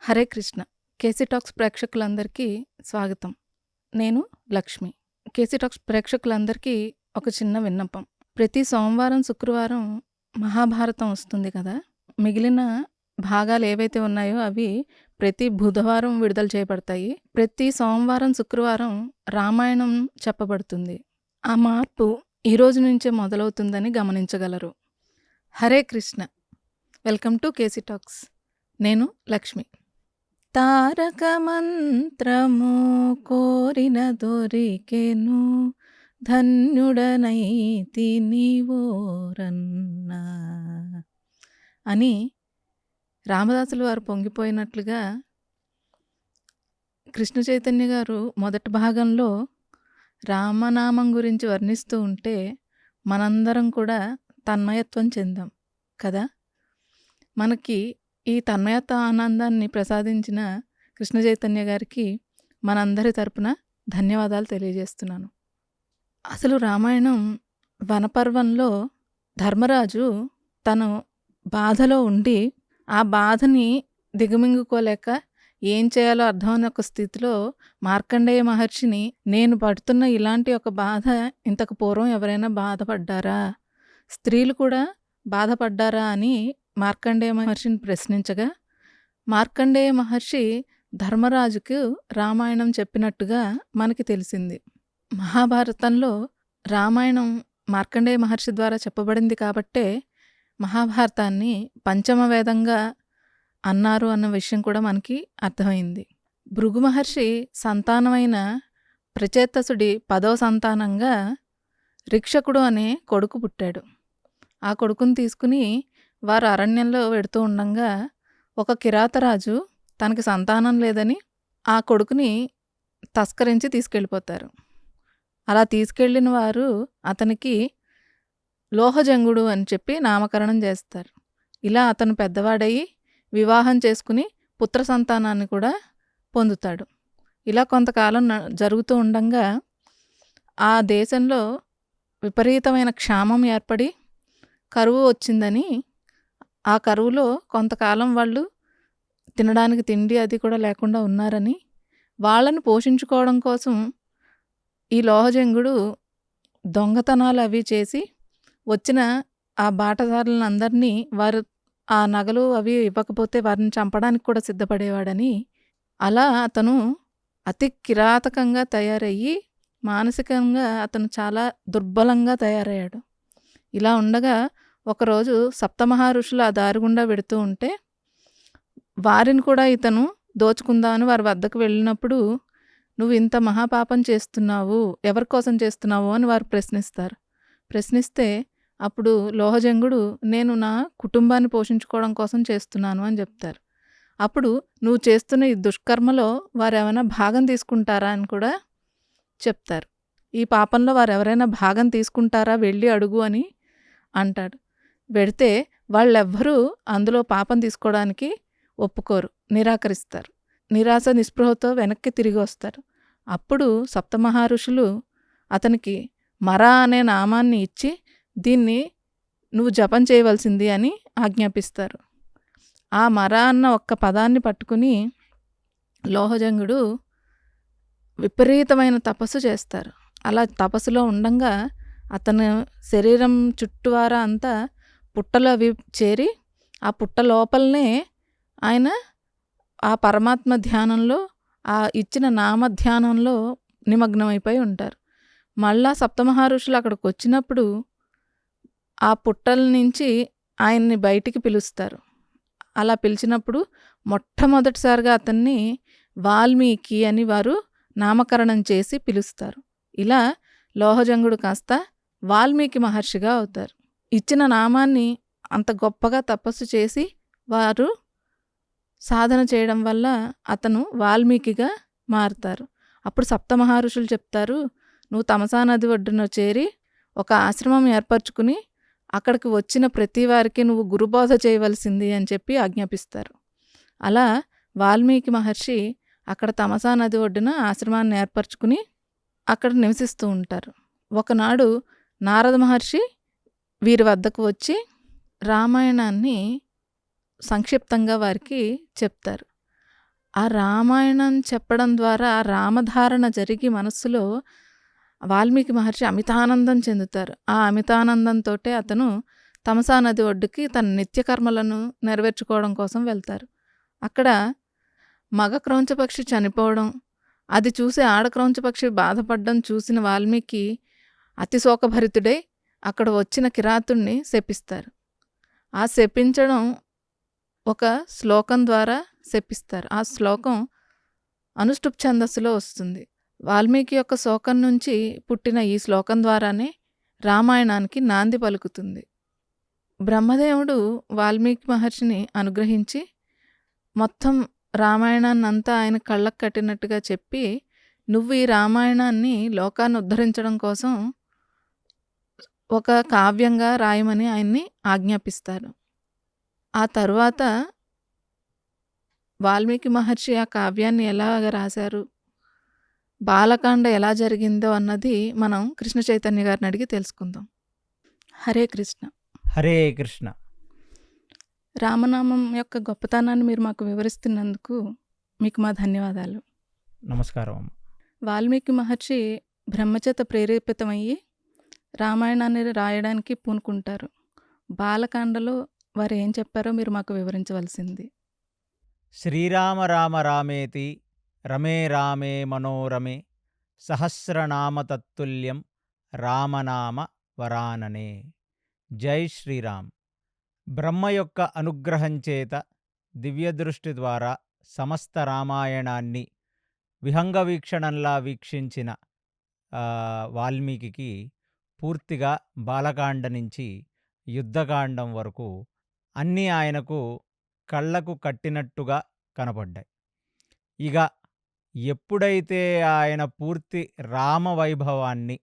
Hare Krishna. KC talks ప్రేక్షకులందరికీ స్వాగతం. నేను లక్ష్మి. కేసీ టాక్స్ ప్రేక్షకులందరికీ ఒక చిన్న విన్నపం. ప్రతి సోమవారం, శుక్రవారం మహాభారతం వస్తుంది కదా! మిగిలిన భాగాలు ఏవైతే ఉన్నాయో అవి ప్రతి బుధవారం విడుదల చేయబడతాయి. ప్రతి సోమవారం, శుక్రవారం రామాయణం చెప్పబడుతుంది. ఆ మార్పు ఈ రోజు నుంచే మొదలవుతుందని గమనించగలరు. Hare Krishna. Welcome to KC talks. నేను లక్ష్మి. తారక మంత్రము కోరిన దొరికెను, ధన్యుడనైతి నీవోరన్నా అని రామదాసులు వారు పొంగిపోయినట్లుగా కృష్ణ చైతన్య గారు మొదటి భాగంలో రామనామం గురించి వర్ణిస్తూ ఉంటే మనందరం కూడా తన్మయత్వం చెందాం కదా. మనకి ఈ తన్మయత్వ ఆనందాన్ని ప్రసాదించిన కృష్ణ చైతన్య గారికి మనందరి తరపున ధన్యవాదాలు తెలియజేస్తున్నాను. అసలు రామాయణం వనపర్వంలో ధర్మరాజు తను బాధలో ఉండి ఆ బాధని దిగమింగుకోలేక ఏం చేయాలో అర్థమని ఒక స్థితిలో మార్కండేయ మహర్షిని, నేను పడుతున్న ఇలాంటి ఒక బాధ ఇంతకు పూర్వం ఎవరైనా బాధపడ్డారా, స్త్రీలు కూడా బాధపడ్డారా అని మార్కండేయ మహర్షిని ప్రశ్నించగా, మార్కండేయ మహర్షి ధర్మరాజుకు రామాయణం చెప్పినట్టుగా మనకి తెలిసింది. మహాభారతంలో రామాయణం మార్కండేయ మహర్షి ద్వారా చెప్పబడింది కాబట్టే మహాభారతాన్ని పంచమ వేదంగా అన్నారు అన్న విషయం కూడా మనకి అర్థమైంది. భృగు మహర్షి సంతానమైన ప్రచేతసుడి 10వ సంతానంగా రిక్షకుడు అనే కొడుకు పుట్టాడు. ఆ కొడుకుని తీసుకుని వారు అరణ్యంలో వెడుతూ ఉండంగా ఒక కిరాతరాజు తనకి సంతానం లేదని ఆ కొడుకుని తస్కరించి తీసుకెళ్ళిపోతారు. అలా తీసుకెళ్ళిన వారు అతనికి లోహజంగుడు అని చెప్పి నామకరణం చేస్తారు. ఇలా అతను పెద్దవాడయి వివాహం చేసుకుని పుత్ర సంతానాన్ని కూడా పొందుతాడు. ఇలా కొంతకాలం జరుగుతూ ఉండంగా ఆ దేశంలో విపరీతమైన క్షామం ఏర్పడి కరువు వచ్చిందని, ఆ కరువులో కొంతకాలం వాళ్ళు తినడానికి తిండి అది కూడా లేకుండా ఉన్నారని, వాళ్ళని పోషించుకోవడం కోసం ఈ లోహజంగుడు దొంగతనాలు అవి చేసి వచ్చిన ఆ బాటసారులను అందరినీ వారు ఆ నగలు అవి ఇవ్వకపోతే వారిని చంపడానికి కూడా సిద్ధపడేవాడని, అలా అతను అతి కిరాతకంగా తయారయ్యి మానసికంగా అతను చాలా దుర్బలంగా తయారయ్యాడు. ఇలా ఉండగా ఒకరోజు సప్తమహారుషులు ఆ దారి గుండా వెడుతూ ఉంటే వారిని కూడా ఇతను దోచుకుందామని వారి వద్దకు వెళ్ళినప్పుడు, నువ్వు ఇంత మహాపాపం చేస్తున్నావు, ఎవరి కోసం చేస్తున్నావు అని వారు ప్రశ్నిస్తారు. ప్రశ్నిస్తే అప్పుడు లోహజంగుడు, నేను నా కుటుంబాన్ని పోషించుకోవడం కోసం చేస్తున్నాను అని చెప్తారు. అప్పుడు నువ్వు చేస్తున్న ఈ దుష్కర్మలో వారు ఏమైనా భాగం తీసుకుంటారా అని కూడా చెప్తారు. ఈ పాపంలో వారు ఎవరైనా భాగం తీసుకుంటారా, వెళ్ళి అడుగు అని అంటాడు. వెడితే వాళ్ళెవ్వరూ అందులో పాపం తీసుకోవడానికి ఒప్పుకోరు, నిరాకరిస్తారు. నిరాశ నిస్పృహతో వెనక్కి తిరిగి వస్తారు. అప్పుడు సప్తమహారుషులు అతనికి మరా అనే నామాన్ని ఇచ్చి, దీన్ని నువ్వు జపం చేయవలసింది అని ఆజ్ఞాపిస్తారు. ఆ మరా అన్న ఒక్క పదాన్ని పట్టుకుని లోహజంగుడు విపరీతమైన తపస్సు చేస్తారు. అలా తపస్సులో ఉండంగా అతని శరీరం చుట్టూవారా అంతా పుట్టలు అవి చేరి, ఆ పుట్ట లోపలనే ఆయన ఆ పరమాత్మ ధ్యానంలో, ఆ ఇచ్చిన నామధ్యానంలో నిమగ్నమైపోయి ఉంటారు. మళ్ళా సప్తమహారుషులు అక్కడికి వచ్చినప్పుడు ఆ పుట్టల నుంచి ఆయన్ని బయటికి పిలుస్తారు. అలా పిలిచినప్పుడు మొట్టమొదటిసారిగా అతన్ని వాల్మీకి అని వారు నామకరణం చేసి పిలుస్తారు. ఇలా లోహజంగుడు కాస్త వాల్మీకి మహర్షిగా అవుతారు. ఇచ్చిన నామాన్ని అంత గొప్పగా తపస్సు చేసి వారు సాధన చేయడం వల్ల అతను వాల్మీకిగా మారుతారు. అప్పుడు సప్తమహారుషులు చెప్తారు, నువ్వు తమసా నది ఒడ్డున చేరి ఒక ఆశ్రమం ఏర్పరచుకుని అక్కడికి వచ్చిన ప్రతి వారికి నువ్వు గురుబోధ చేయవలసింది అని చెప్పి ఆజ్ఞాపిస్తారు. అలా వాల్మీకి మహర్షి అక్కడ తమసా నది ఒడ్డున ఆశ్రమాన్ని ఏర్పరచుకుని అక్కడ నివసిస్తూ ఉంటారు. ఒకనాడు నారద మహర్షి వీరి వద్దకు వచ్చి రామాయణాన్ని సంక్షిప్తంగా వారికి చెప్తారు. ఆ రామాయణం చెప్పడం ద్వారా రామధారణ జరిగి మనస్సులో వాల్మీకి మహర్షి అమితానందం చెందుతారు. ఆ అమితానందంతోటే అతను తమసా నది ఒడ్డుకి తన నిత్యకర్మలను నెరవేర్చుకోవడం కోసం వెళ్తారు. అక్కడ మగ క్రౌంచపక్షి చనిపోవడం, అది చూసి ఆడ క్రౌంచపక్షి బాధపడడం చూసిన వాల్మీకి అతి శోకభరితుడై అక్కడ వచ్చిన కిరాతుణ్ణి శపిస్తారు. ఆ శపించడం ఒక శ్లోకం ద్వారా శపిస్తారు. ఆ శ్లోకం అనుష్టుప్ ఛందస్సులో వస్తుంది. వాల్మీకి యొక్క శోకం నుంచి పుట్టిన ఈ శ్లోకం ద్వారానే రామాయణానికి నాంది పలుకుతుంది. బ్రహ్మదేవుడు వాల్మీకి మహర్షిని అనుగ్రహించి మొత్తం రామాయణాన్నంతా ఆయన కళ్ళకు కట్టినట్టుగా చెప్పి, నువ్వు ఈ రామాయణాన్ని లోకాన్ని ఉద్ధరించడం కోసం ఒక కావ్యంగా రాయమని ఆయన్ని ఆజ్ఞాపిస్తారు. ఆ తరువాత వాల్మీకి మహర్షి ఆ కావ్యాన్ని ఎలాగ రాశారు, బాలకాండ ఎలా జరిగిందో అన్నది మనం కృష్ణ చైతన్య గారిని అడిగి తెలుసుకుందాం. హరే కృష్ణ. హరే కృష్ణ. రామనామం యొక్క గొప్పతనాన్ని మీరు మాకు వివరిస్తున్నందుకు మీకు మా ధన్యవాదాలు. నమస్కారం అమ్మ. వాల్మీకి మహర్షి బ్రహ్మచేత ప్రేరేపితమయ్యి రామాయణాన్ని రాయడానికి పూనుకుంటారు. బాలకాండలో వారు ఏం చెప్పారో మీరు మాకు వివరించవలసింది. శ్రీరామ రామ రామేతి రమే రామే మనోరమే సహస్రనామ తత్తుల్యం రామనామ వరాననే. జై శ్రీరామ్. బ్రహ్మ యొక్క అనుగ్రహం చేత దివ్యదృష్టి ద్వారా సమస్త రామాయణాన్ని విహంగ వీక్షణంలా వీక్షించిన వాల్మీకి పూర్తిగా బాలకాండ నుంచి యుద్ధకాండం వరకు అన్నీ ఆయనకు కళ్ళకు కట్టినట్టుగా కనపడ్డాయి. ఇక ఎప్పుడైతే ఆయన పూర్తి రామవైభవాన్ని,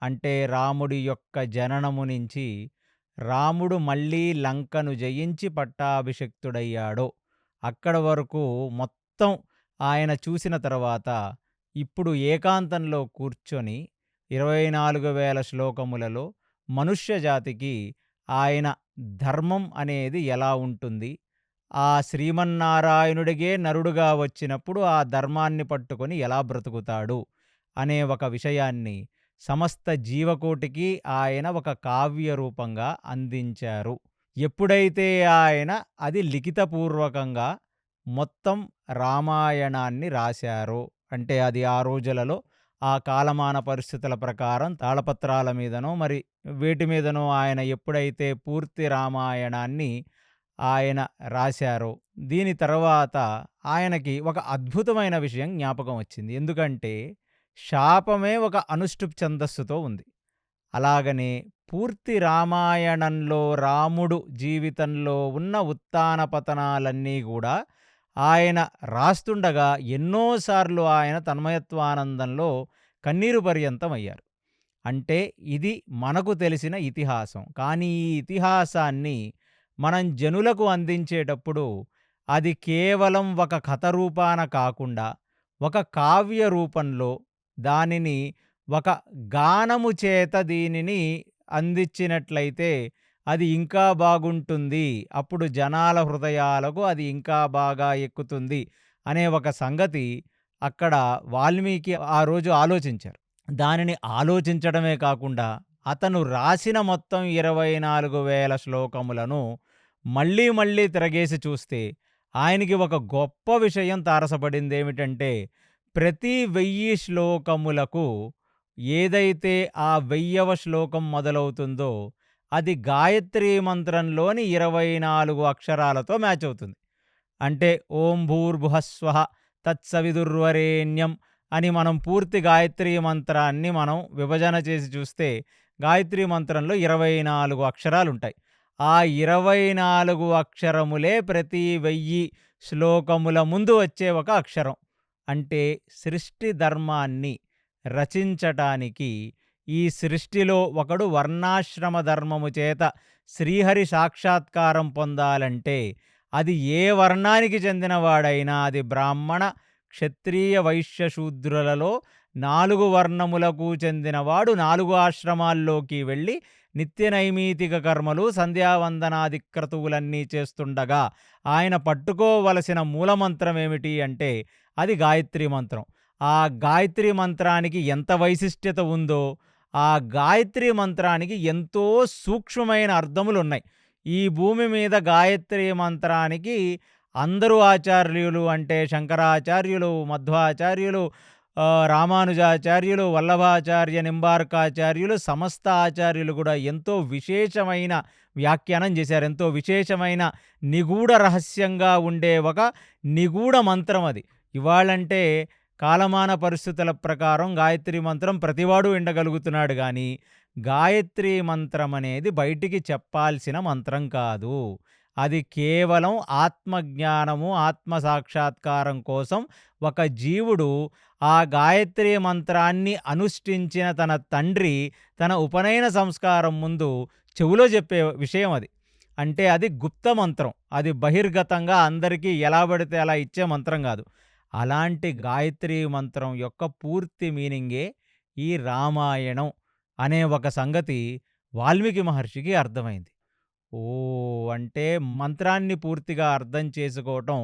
అంటే రాముడి యొక్క జననము నుంచి రాముడు మళ్ళీ లంకను జయించి పట్టాభిషిక్తుడయ్యాడో అక్కడ వరకు మొత్తం ఆయన చూసిన తర్వాత ఇప్పుడు ఏకాంతంలో కూర్చొని 24,000 శ్లోకములలో మనుష్య జాతికి ఆయన ధర్మం అనేది ఎలా ఉంటుంది, ఆ శ్రీమన్నారాయణుడిగే నరుడుగా వచ్చినప్పుడు ఆ ధర్మాన్ని పట్టుకొని ఎలా బ్రతుకుతాడు అనే ఒక విషయాన్ని సమస్త జీవకోటికి ఆయన ఒక కావ్య రూపంగా అందించారు. ఎప్పుడైతే ఆయన అది లిఖితపూర్వకంగా మొత్తం రామాయణాన్ని రాశారో, అంటే అది ఆ రోజులలో ఆ కాలమాన పరిస్థితుల ప్రకారం తాళపత్రాల మీదనో మరి వేటి మీదనో ఆయన ఎప్పుడైతే పూర్తి రామాయణాన్ని ఆయన రాశారో, దీని తర్వాత ఆయనకి ఒక అద్భుతమైన విషయం జ్ఞాపకం వచ్చింది. ఎందుకంటే శాపమే ఒక అనుష్టుప్ ఛందస్సుతో ఉంది. అలాగనే పూర్తి రామాయణంలో రాముడు జీవితంలో ఉన్న ఉత్థాన పతనాలన్నీ కూడా ఆయన రాస్తుండగా ఎన్నోసార్లు ఆయన తన్మయత్వానందంలో కన్నీరు పర్యంతమయ్యారు. అంటే ఇది మనకు తెలిసిన ఇతిహాసం. కానీ ఈ ఇతిహాసాన్ని మనం జనులకు అందించేటప్పుడు అది కేవలం ఒక కథ రూపాన కాకుండా ఒక కావ్య రూపంలో దానిని ఒక గానము చేత దీనిని అందించినట్లయితే అది ఇంకా బాగుంటుంది, అప్పుడు జనాల హృదయాలకు అది ఇంకా బాగా ఎక్కుతుంది అనే ఒక సంగతి అక్కడ వాల్మీకి ఆ రోజు ఆలోచించారు. దానిని ఆలోచించడమే కాకుండా అతను రాసిన మొత్తం 24,000 శ్లోకములను మళ్ళీ మళ్ళీ తిరగేసి చూస్తే ఆయనకి ఒక గొప్ప విషయం తారసపడింది. ఏమిటంటే ప్రతి 1000 శ్లోకములకు ఏదైతే ఆ 1000వ శ్లోకం మొదలవుతుందో అది గాయత్రీ మంత్రంలోని 24 అక్షరాలతో మ్యాచ్ అవుతుంది. అంటే ఓం భూర్భువస్వః తత్సవిదుర్వరేణ్యం అని మనం పూర్తి గాయత్రీ మంత్రాన్ని మనం విభజన చేసి చూస్తే గాయత్రీ మంత్రంలో 24 అక్షరాలుంటాయి. ఆ 24 అక్షరములే ప్రతి 1000 శ్లోకముల ముందు వచ్చే ఒక అక్షరం. అంటే సృష్టి ధర్మాన్ని రచించటానికి ఈ సృష్టిలో ఒకడు వర్ణాశ్రమ ధర్మము చేత శ్రీహరి సాక్షాత్కారం పొందాలంటే అది ఏ వర్ణానికి చెందినవాడైనా, అది బ్రాహ్మణ క్షత్రియ వైశ్య శూద్రులలో 4 వర్ణములకు చెందినవాడు 4 ఆశ్రమాల్లోకి వెళ్ళి నిత్య నైమితిక కర్మలు సంధ్యావందనాది క్రతువులన్నీ చేస్తుండగా ఆయన పట్టుకోవలసిన మూలమంత్రం ఏమిటి అంటే అది గాయత్రి మంత్రం. ఆ గాయత్రి మంత్రానికి ఎంత వైశిష్ట్యత ఉందో, ఆ గాయత్రి మంత్రానికి ఎంతో సూక్ష్మమైన అర్థములున్నాయి. ఈ భూమి మీద గాయత్రి మంత్రానికి అందరూ ఆచార్యులు అంటే శంకరాచార్యులు, మధ్వాచార్యులు, రామానుజాచార్యులు, వల్లభాచార్య, నింబార్కాచార్యులు, సమస్త ఆచార్యులు కూడా ఎంతో విశేషమైన వ్యాఖ్యానం చేశారు. ఎంతో విశేషమైన నిగూఢ రహస్యంగా ఉండే ఒక నిగూఢ మంత్రం అది. ఇవాళంటే కాలమాన పరిస్థితుల ప్రకారం గాయత్రి మంత్రం ప్రతివాడు వినగలుగుతున్నాడు గానీ, గాయత్రి మంత్రం అనేది బయటికి చెప్పాల్సిన మంత్రం కాదు. అది కేవలం ఆత్మజ్ఞానము, ఆత్మ సాక్షాత్కారం కోసం ఒక జీవుడు ఆ గాయత్రి మంత్రాన్ని అనుష్ఠించిన తన తండ్రి తన ఉపనయన సంస్కారం ముందు చెవులో చెప్పే విషయం అది. అంటే అది గుప్త మంత్రం. అది బహిర్గతంగా అందరికీ ఎలా పడితే అలా ఇచ్చే మంత్రం కాదు. అలాంటి గాయత్రి మంత్రం యొక్క పూర్తి మీనింగే ఈ రామాయణం అనే ఒక సంగతి వాల్మీకి మహర్షికి అర్థమైంది. అంటే మంత్రాన్ని పూర్తిగా అర్థం చేసుకోవటం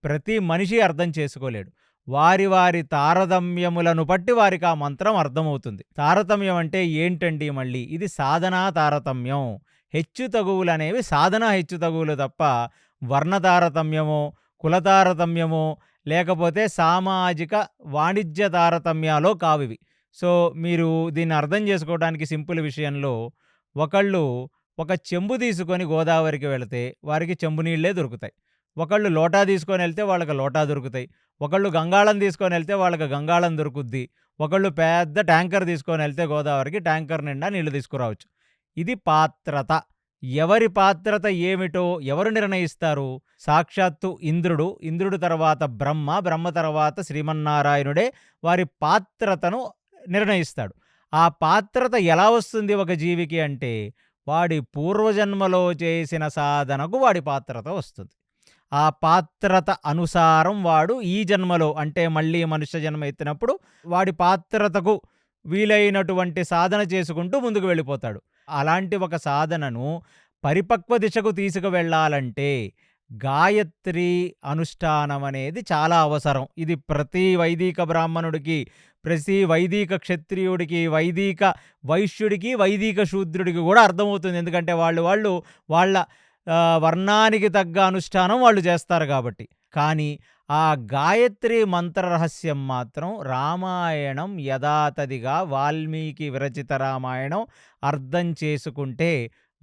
ప్రతి మనిషి అర్థం చేసుకోలేడు. వారి వారి తారతమ్యములను బట్టి వారికి ఆ మంత్రం అర్థమవుతుంది. తారతమ్యం అంటే ఏంటండి మళ్ళీ? ఇది సాధనా తారతమ్యం. హెచ్చు తగువులనేవి సాధనా హెచ్చు తగువులు తప్ప వర్ణ తారతమ్యమో, కుల తారతమ్యమో, లేకపోతే సామాజిక వాణిజ్య తారతమ్యాలో కావివి. సో మీరు దీన్ని అర్థం చేసుకోవడానికి సింపుల్ విషయంలో ఒకళ్ళు ఒక చెంబు తీసుకొని గోదావరికి వెళితే వారికి చెంబు నీళ్ళే దొరుకుతాయి. ఒకళ్ళు లోటా తీసుకొని వెళ్తే వాళ్ళకి లోటా దొరుకుతాయి. ఒకళ్ళు గంగాళం తీసుకొని వెళ్తే వాళ్ళకి గంగాళం దొరుకుద్ది. ఒకళ్ళు పెద్ద ట్యాంకర్ తీసుకొని వెళ్తే గోదావరికి ట్యాంకర్ నిండా నీళ్లు తీసుకురావచ్చు. ఇది పాత్రత. ఎవరి పాత్రత ఏమిటో ఎవరు నిర్ణయిస్తారు? సాక్షాత్తు ఇంద్రుడు, ఇంద్రుడు తర్వాత బ్రహ్మ, బ్రహ్మ తర్వాత శ్రీమన్నారాయణుడే వారి పాత్రతను నిర్ణయిస్తాడు. ఆ పాత్రత ఎలా వస్తుంది ఒక జీవికి అంటే వాడి పూర్వజన్మలో చేసిన సాధనకు వాడి పాత్రత వస్తుంది. ఆ పాత్రత అనుసారం వాడు ఈ జన్మలో అంటే మళ్ళీ మనుష్య జన్మ ఎత్తినప్పుడు వాడి పాత్రతకు వీలైనటువంటి సాధన చేసుకుంటూ ముందుకు వెళ్ళిపోతాడు. అలాంటి ఒక సాధనను పరిపక్వ దిశకు తీసుకువెళ్ళాలంటే గాయత్రి అనుష్ఠానం అనేది చాలా అవసరం. ఇది ప్రతి వైదిక బ్రాహ్మణుడికి, ప్రతి వైదిక క్షత్రియుడికి, వైదిక వైశ్యుడికి, వైదిక శూద్రుడికి కూడా అర్థమవుతుంది. ఎందుకంటే వాళ్ళ వర్ణానికి తగ్గ అనుష్ఠానం వాళ్ళు చేస్తారు కాబట్టి. కానీ ఆ గాయత్రి మంత్ర రహస్యం మాత్రం రామాయణం యథాతథిగా వాల్మీకి విరచిత రామాయణం అర్థం చేసుకుంటే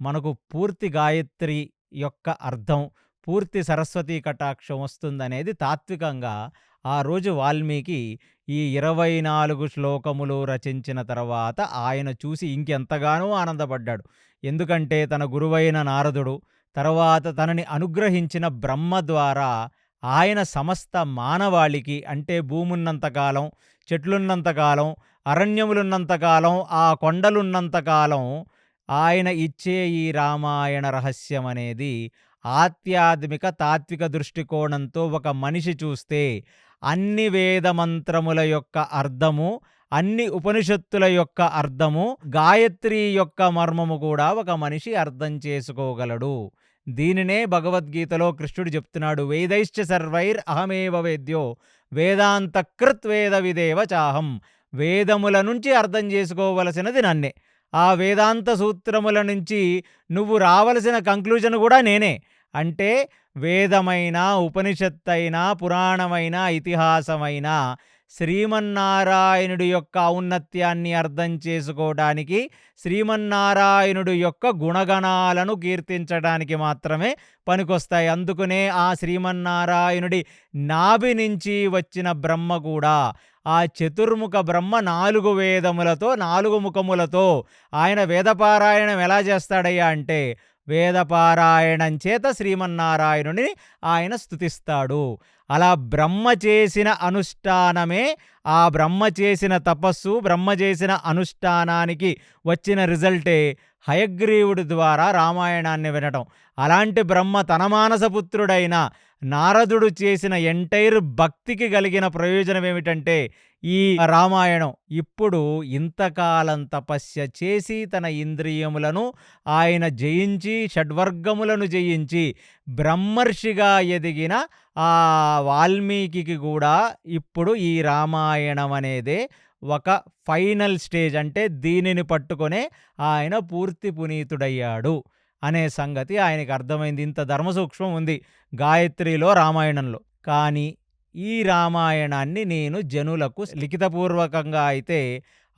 మనకు పూర్తి గాయత్రి యొక్క అర్థం, పూర్తి సరస్వతీ కటాక్షం వస్తుందనేది తాత్వికంగా ఆ రోజు వాల్మీకి ఈ 24 శ్లోకములు రచించిన తర్వాత ఆయన చూసి ఇంకెంతగానో ఆనందపడ్డాడు. ఎందుకంటే తన గురువైన నారదుడు, తర్వాత తనని అనుగ్రహించిన బ్రహ్మ ద్వారా ఆయన సమస్త మానవాళికి అంటే భూమున్నంతకాలం, చెట్లున్నంతకాలం, అరణ్యములున్నంతకాలం, ఆ కొండలున్నంతకాలం ఆయన ఇచ్చే ఈ రామాయణ రహస్యం అనేది ఆధ్యాత్మిక తాత్విక దృష్టికోణంతో ఒక మనిషి చూస్తే అన్ని వేదమంత్రముల యొక్క అర్థము, అన్ని ఉపనిషత్తుల యొక్క అర్థము, గాయత్రి యొక్క మర్మము కూడా ఒక మనిషి అర్థం చేసుకోగలడు. దీనినే భగవద్గీతలో కృష్ణుడు చెప్తున్నాడు, వేదైశ్చ సర్వైర్ అహమేవ వేద్యో వేదాంతకృత్ వేద విదేవ చాహం. వేదముల నుంచి అర్థం చేసుకోవలసినది నన్నే, ఆ వేదాంత సూత్రముల నుంచి నువ్వు రావలసిన కంక్లూజన్ కూడా నేనే. అంటే వేదమైన, ఉపనిషత్తైనా, పురాణమైన, ఇతిహాసమైన శ్రీమన్నారాయణుడి యొక్క ఔన్నత్యాన్ని అర్థం చేసుకోవడానికి, శ్రీమన్నారాయణుడి యొక్క గుణగణాలను కీర్తించడానికి మాత్రమే పనికొస్తాయి. అందుకనే ఆ శ్రీమన్నారాయణుడి నాభి నుంచి వచ్చిన బ్రహ్మ కూడా, ఆ చతుర్ముఖ బ్రహ్మ 4 వేదములతో 4 ముఖములతో ఆయన వేదపారాయణం ఎలా చేస్తాడయ్యా అంటే వేదపారాయణం చేత శ్రీమన్నారాయణుని ఆయన స్తుతిస్తాడు. అలా బ్రహ్మ చేసిన అనుష్ఠానమే, ఆ బ్రహ్మ చేసిన తపస్సు, బ్రహ్మ చేసిన అనుష్ఠానానికి వచ్చిన రిజల్టే హయగ్రీవుడి ద్వారా రామాయణాన్ని వినటం. అలాంటి బ్రహ్మ తన మానసపుత్రుడైన నారదుడు చేసిన ఎంటైర్ భక్తికి కలిగిన ప్రయోజనం ఏమిటంటే ఈ రామాయణం. ఇప్పుడు ఇంతకాలం తపస్య చేసి తన ఇంద్రియములను ఆయన జయించి షడ్వర్గములను జయించి బ్రహ్మర్షిగా ఎదిగిన ఆ వాల్మీకి కూడా ఇప్పుడు ఈ రామాయణం అనేదే ఒక ఫైనల్ స్టేజ్. అంటే దీనిని పట్టుకొనే ఆయన పూర్తి పునీతుడయ్యాడు అనే సంగతి ఆయనకు అర్థమైంది. ఇంత ధర్మ సూక్ష్మం ఉంది గాయత్రిలో, రామాయణంలో. కానీ ఈ రామాయణాన్ని నేను జనులకు లిఖితపూర్వకంగా అయితే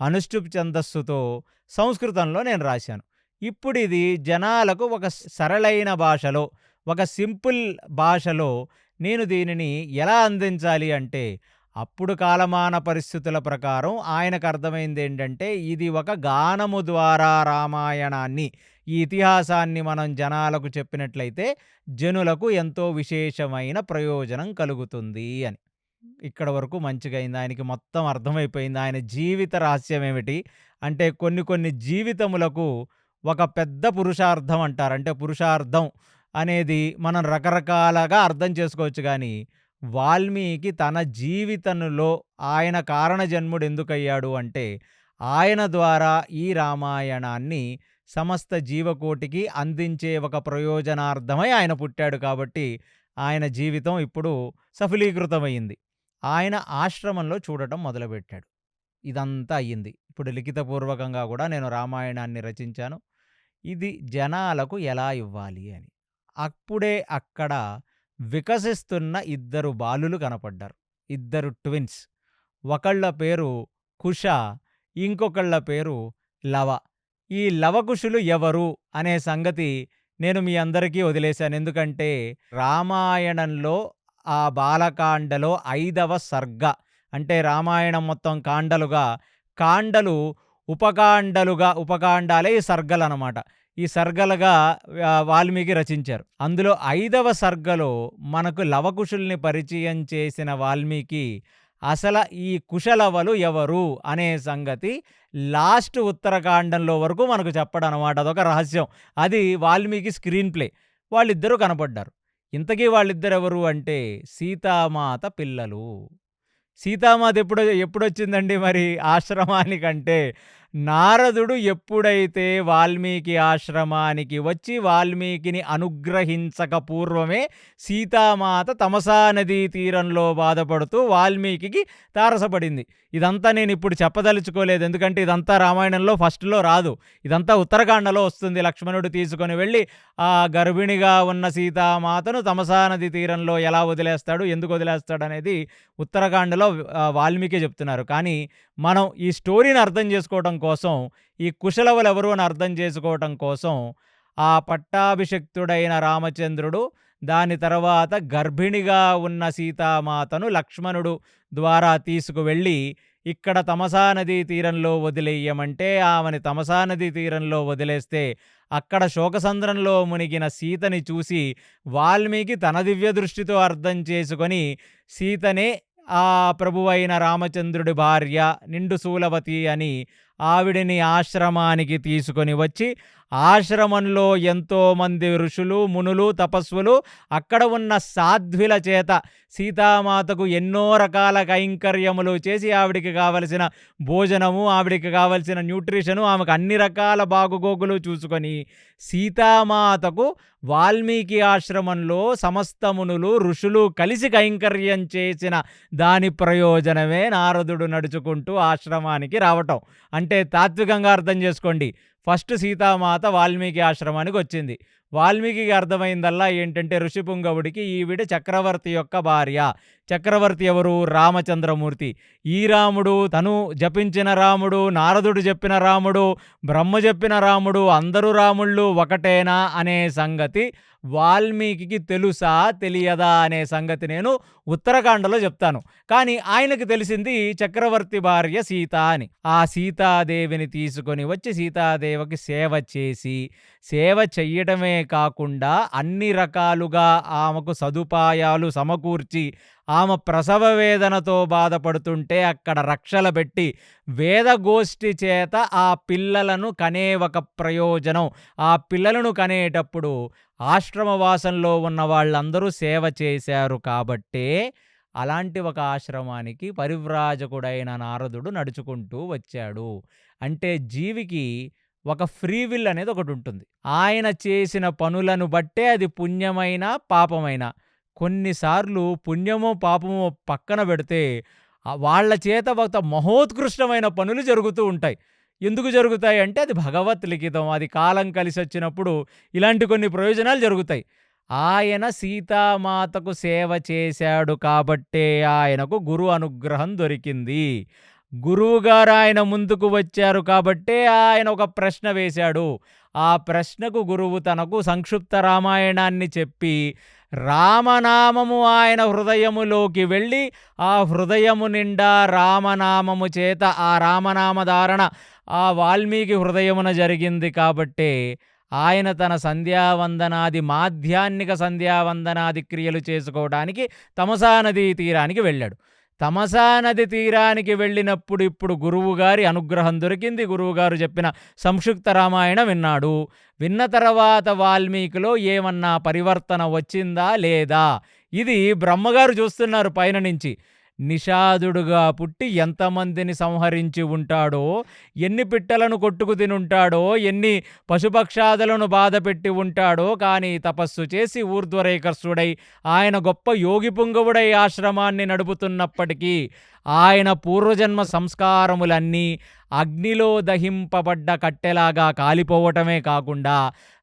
అనుష్టుప్ ఛందస్సుతో సంస్కృతంలో నేను రాశాను. ఇప్పుడు ఇది జనాలకు ఒక సరళైన భాషలో, ఒక సింపుల్ భాషలో నేను దీనిని ఎలా అందించాలి అంటే, అప్పుడు కాలమాన పరిస్థితుల ప్రకారం ఆయనకు అర్థమైంది ఏంటంటే, ఇది ఒక గానము ద్వారా రామాయణాన్ని, ఈ ఇతిహాసాన్ని మనం జనాలకు చెప్పినట్లయితే జనులకు ఎంతో విశేషమైన ప్రయోజనం కలుగుతుంది అని. ఇక్కడ వరకు మంచిగా అయింది. ఆయనకి మొత్తం అర్థమైపోయింది. ఆయన జీవిత రహస్యం ఏమిటి అంటే, కొన్ని జీవితములకు ఒక పెద్ద పురుషార్థం అంటారు. అంటే పురుషార్థం అనేది మనం రకరకాలుగా అర్థం చేసుకోవచ్చు. కానీ వాల్మీకి తన జీవితంలో ఆయన కారణ జన్ముడు ఎందుకయ్యాడు అంటే, ఆయన ద్వారా ఈ రామాయణాన్ని సమస్త జీవకోటికి అందించే ఒక ప్రయోజనార్థమై ఆయన పుట్టాడు. కాబట్టి ఆయన జీవితం ఇప్పుడు సఫలీకృతమైంది. ఆయన ఆశ్రమంలో చూడటం మొదలుపెట్టాడు. ఇదంతా అయ్యింది. ఇప్పుడు లిఖితపూర్వకంగా కూడా నేను రామాయణాన్ని రచించాను. ఇది జనాలకు ఎలా ఇవ్వాలి అని. అప్పుడే అక్కడ వికసిస్తున్న ఇద్దరు బాలులు కనపడ్డారు. ఇద్దరు ట్విన్స్. ఒకళ్ళ పేరు కుశ, ఇంకొకళ్ళ పేరు లవ. ఈ లవకుశులు ఎవరు అనే సంగతి నేను మీ అందరికీ వదిలేశాను. ఎందుకంటే రామాయణంలో ఆ బాలకాండలో 5వ సర్గ, అంటే రామాయణం మొత్తం కాండలుగా, కాండలు ఉపకాండాలే ఈ సర్గలన్నమాట. ఈ సర్గలుగా వాల్మీకి రచించారు. అందులో 5వ సర్గలో మనకు లవకుశుల్ని పరిచయం చేసిన వాల్మీకి అసలు ఈ కుశలవలు ఎవరు అనే సంగతి లాస్ట్ ఉత్తరకాండంలో వరకు మనకు చెప్పడం అనమాట. అదొక రహస్యం. అది వాల్మీకి స్క్రీన్ ప్లే. వాళ్ళిద్దరూ కనపడ్డారు. ఇంతకీ వాళ్ళిద్దరు ఎవరు అంటే సీతామాత పిల్లలు. సీతామాత ఎప్పుడొచ్చిందండి మరి ఆశ్రమానికంటే, నారదుడు ఎప్పుడైతే వాల్మీకి ఆశ్రమానికి వచ్చి వాల్మీకిని అనుగ్రహించక పూర్వమే సీతామాత తమసా నదీ తీరంలో బాధపడుతూ వాల్మీకి తారసపడింది. ఇదంతా నేను ఇప్పుడు చెప్పదలుచుకోలేదు. ఎందుకంటే ఇదంతా రామాయణంలో ఫస్ట్లో రాదు. ఇదంతా ఉత్తరకాండలో వస్తుంది. లక్ష్మణుడు తీసుకొని వెళ్ళి ఆ గర్భిణిగా ఉన్న సీతామాతను తమసా నది తీరంలో ఎలా వదిలేస్తాడు, ఎందుకు వదిలేస్తాడు అనేది ఉత్తరకాండలో వాల్మీకి చెప్తున్నారు. కానీ మనం ఈ స్టోరీని అర్థం చేసుకోవడం కోసం, ఈ కుశలవులు ఎవరు అని అర్థం చేసుకోవటం కోసం, ఆ పట్టాభిషిక్తుడైన రామచంద్రుడు దాని తర్వాత గర్భిణిగా ఉన్న సీతామాతను లక్ష్మణుడు ద్వారా తీసుకువెళ్ళి ఇక్కడ తమసా నదీ తీరంలో వదిలేయమంటే, ఆమెని తమసా నదీ తీరంలో వదిలేస్తే అక్కడ శోకసంద్రంలో మునిగిన సీతని చూసి వాల్మీకి తన దివ్య దృష్టితో అర్థం చేసుకొని సీతనే ఆ ప్రభువైన రామచంద్రుడి భార్య నిండు శూలవతి అని ఆవిడిని ఆశ్రమానికి తీసుకొని వచ్చి, ఆశ్రమంలో ఎంతోమంది ఋషులు, మునులు, తపస్సులు, అక్కడ ఉన్న సాధ్విల చేత సీతామాతకు ఎన్నో రకాల కైంకర్యములు చేసి ఆవిడికి కావలసిన భోజనము, ఆవిడికి కావలసిన న్యూట్రిషను, ఆమెకు అన్ని రకాల బాగుగోగులు చూసుకొని సీతామాతకు వాల్మీకి ఆశ్రమంలో సమస్త మునులు, ఋషులు కలిసి కైంకర్యం చేసిన దాని ప్రయోజనమే నారదుడు నడుచుకుంటూ ఆశ్రమానికి రావటం. అంటే తాత్వికంగా అర్థం చేసుకోండి. ఫస్ట్ సీతామాత వాల్మీకి ఆశ్రమానికి వచ్చింది. వాల్మీకి అర్థమైందల్లా ఏంటంటే ఋషిపుంగవుడికి ఈవిడ చక్రవర్తి యొక్క భార్య. చక్రవర్తి ఎవరు? రామచంద్రమూర్తి. ఈ రాముడు, తను జపించిన రాముడు, నారదుడు చెప్పిన రాముడు, బ్రహ్మ చెప్పిన రాముడు, అందరూ రాముళ్ళు ఒకటేనా అనే సంగతి వాల్మీకి తెలుసా తెలియదా అనే సంగతి నేను ఉత్తరకాండలో చెప్తాను. కానీ ఆయనకు తెలిసింది చక్రవర్తి భార్య సీత అని. ఆ సీతాదేవిని తీసుకొని వచ్చి సీతాదేవికి సేవ చేసి, సేవ చెయ్యటమే కాకుండా అన్ని రకాలుగా ఆమెకు సదుపాయాలు సమకూర్చి ఆమె ప్రసవ వేదనతో బాధపడుతుంటే అక్కడ రక్షల పెట్టి వేదగోష్ఠి చేత ఆ పిల్లలను కనే ఒక ప్రయోజనం. ఆ పిల్లలను కనేటప్పుడు ఆశ్రమవాసంలో ఉన్న వాళ్ళందరూ సేవ చేశారు కాబట్టే అలాంటి ఒక ఆశ్రమానికి పరివ్రాజకుడైన నారదుడు నడుచుకుంటూ వచ్చాడు. అంటే జీవికి ఒక ఫ్రీ విల్ అనేది ఒకటుంటుంది. ఆయన చేసిన పనులను బట్టే అది పుణ్యమైనా, పాపమైనా. కొన్నిసార్లు పుణ్యమో, పాపమో పక్కన పెడితే వాళ్ళ చేత ఒక మహోత్కృష్టమైన పనులు జరుగుతూ ఉంటాయి. ఎందుకు జరుగుతాయంటే అది భగవత్ లిఖితం. అది కాలం కలిసొచ్చినప్పుడు ఇలాంటి కొన్ని ప్రయోజనాలు జరుగుతాయి. ఆయన సీతామాతకు సేవ చేశాడు కాబట్టే ఆయనకు గురు అనుగ్రహం దొరికింది. గురువుగారు ఆయన ముందుకు వచ్చారు కాబట్టే ఆయన ఒక ప్రశ్న వేశాడు. ఆ ప్రశ్నకు గురువు తనకు సంక్షిప్త రామాయణాన్ని చెప్పి రామనామము ఆయన హృదయములోకి వెళ్ళి ఆ హృదయము నిండా రామనామము చేత ఆ రామనామధారణ ఆ వాల్మీకి హృదయమున జరిగింది కాబట్టే ఆయన తన సంధ్యావందనాది మాధ్యాహ్నిక సంధ్యావందనాది క్రియలు చేసుకోవడానికి తమసా నదీ తీరానికి వెళ్ళాడు. తమసా నది తీరానికి వెళ్ళినప్పుడు ఇప్పుడు గురువుగారి అనుగ్రహం దొరికింది. గురువుగారు చెప్పిన సంక్షిప్త రామాయణం విన్నాడు. విన్న తర్వాత వాల్మీకిలో ఏమన్నా పరివర్తన వచ్చిందా లేదా? ఇది బ్రహ్మగారు చూస్తున్నారు పైన నుంచి. నిషాదుడుగా పుట్టి ఎంతమందిని సంహరించి ఉంటాడో, ఎన్ని పిట్టలను కొట్టుకు తినుంటాడో, ఎన్ని పశుపక్షాదులను బాధపెట్టి ఉంటాడో, కానీ తపస్సు చేసి ఊర్ధ్వరేకర్షుడై ఆయన గొప్ప యోగి పుంగవుడై ఆశ్రమాన్ని నడుపుతున్నప్పటికీ ఆయన పూర్వజన్మ సంస్కారములన్నీ అగ్నిలో దహింపబడ్డ కట్టెలాగా కాలిపోవటమే కాకుండా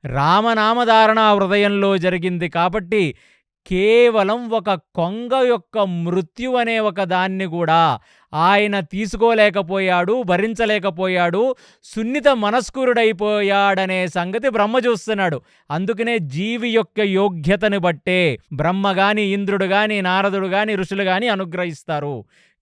రామనామధారణ హృదయంలో జరిగింది కాబట్టి కేవలం ఒక కొంగ యొక్క మృత్యు అనే ఒక దాన్ని కూడా ఆయన తీసుకోలేకపోయాడు, భరించలేకపోయాడు, సున్నిత మనస్కురుడైపోయాడనే సంగతి బ్రహ్మ చూస్తున్నాడు. అందుకనే జీవి యొక్క యోగ్యతను బట్టే బ్రహ్మ గాని, ఇంద్రుడు గాని, నారదుడు గాని, ఋషులు గాని అనుగ్రహిస్తారు.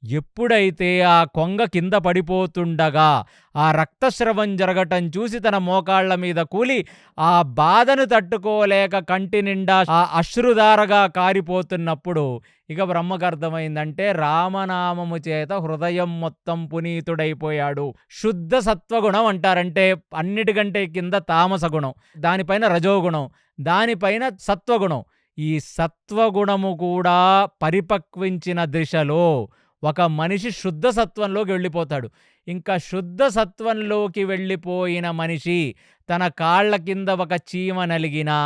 ఎప్పుడైతే ఆ కొంగ కింద పడిపోతుండగా ఆ రక్తస్రవం జరగటం చూసి తన మోకాళ్ల మీద కూలి ఆ బాధను తట్టుకోలేక కంటి నిండా ఆ అశ్రుధారగా కారిపోతున్నప్పుడు ఇక బ్రహ్మకు అర్థమైందంటే రామనామము చేత హృదయం మొత్తం పునీతుడైపోయాడు. శుద్ధ సత్వగుణం అంటారంటే అన్నిటికంటే కింద తామస గుణం, దానిపైన రజోగుణం, దానిపైన సత్వగుణం. ఈ సత్వగుణము కూడా పరిపక్వించిన దిశలో ఒక మనిషి శుద్ధ సత్వంలోకి వెళ్ళిపోతాడు. ఇంకా శుద్ధ సత్వంలోకి వెళ్ళిపోయిన మనిషి తన కాళ్ళ కింద ఒక చీమ నలిగినా,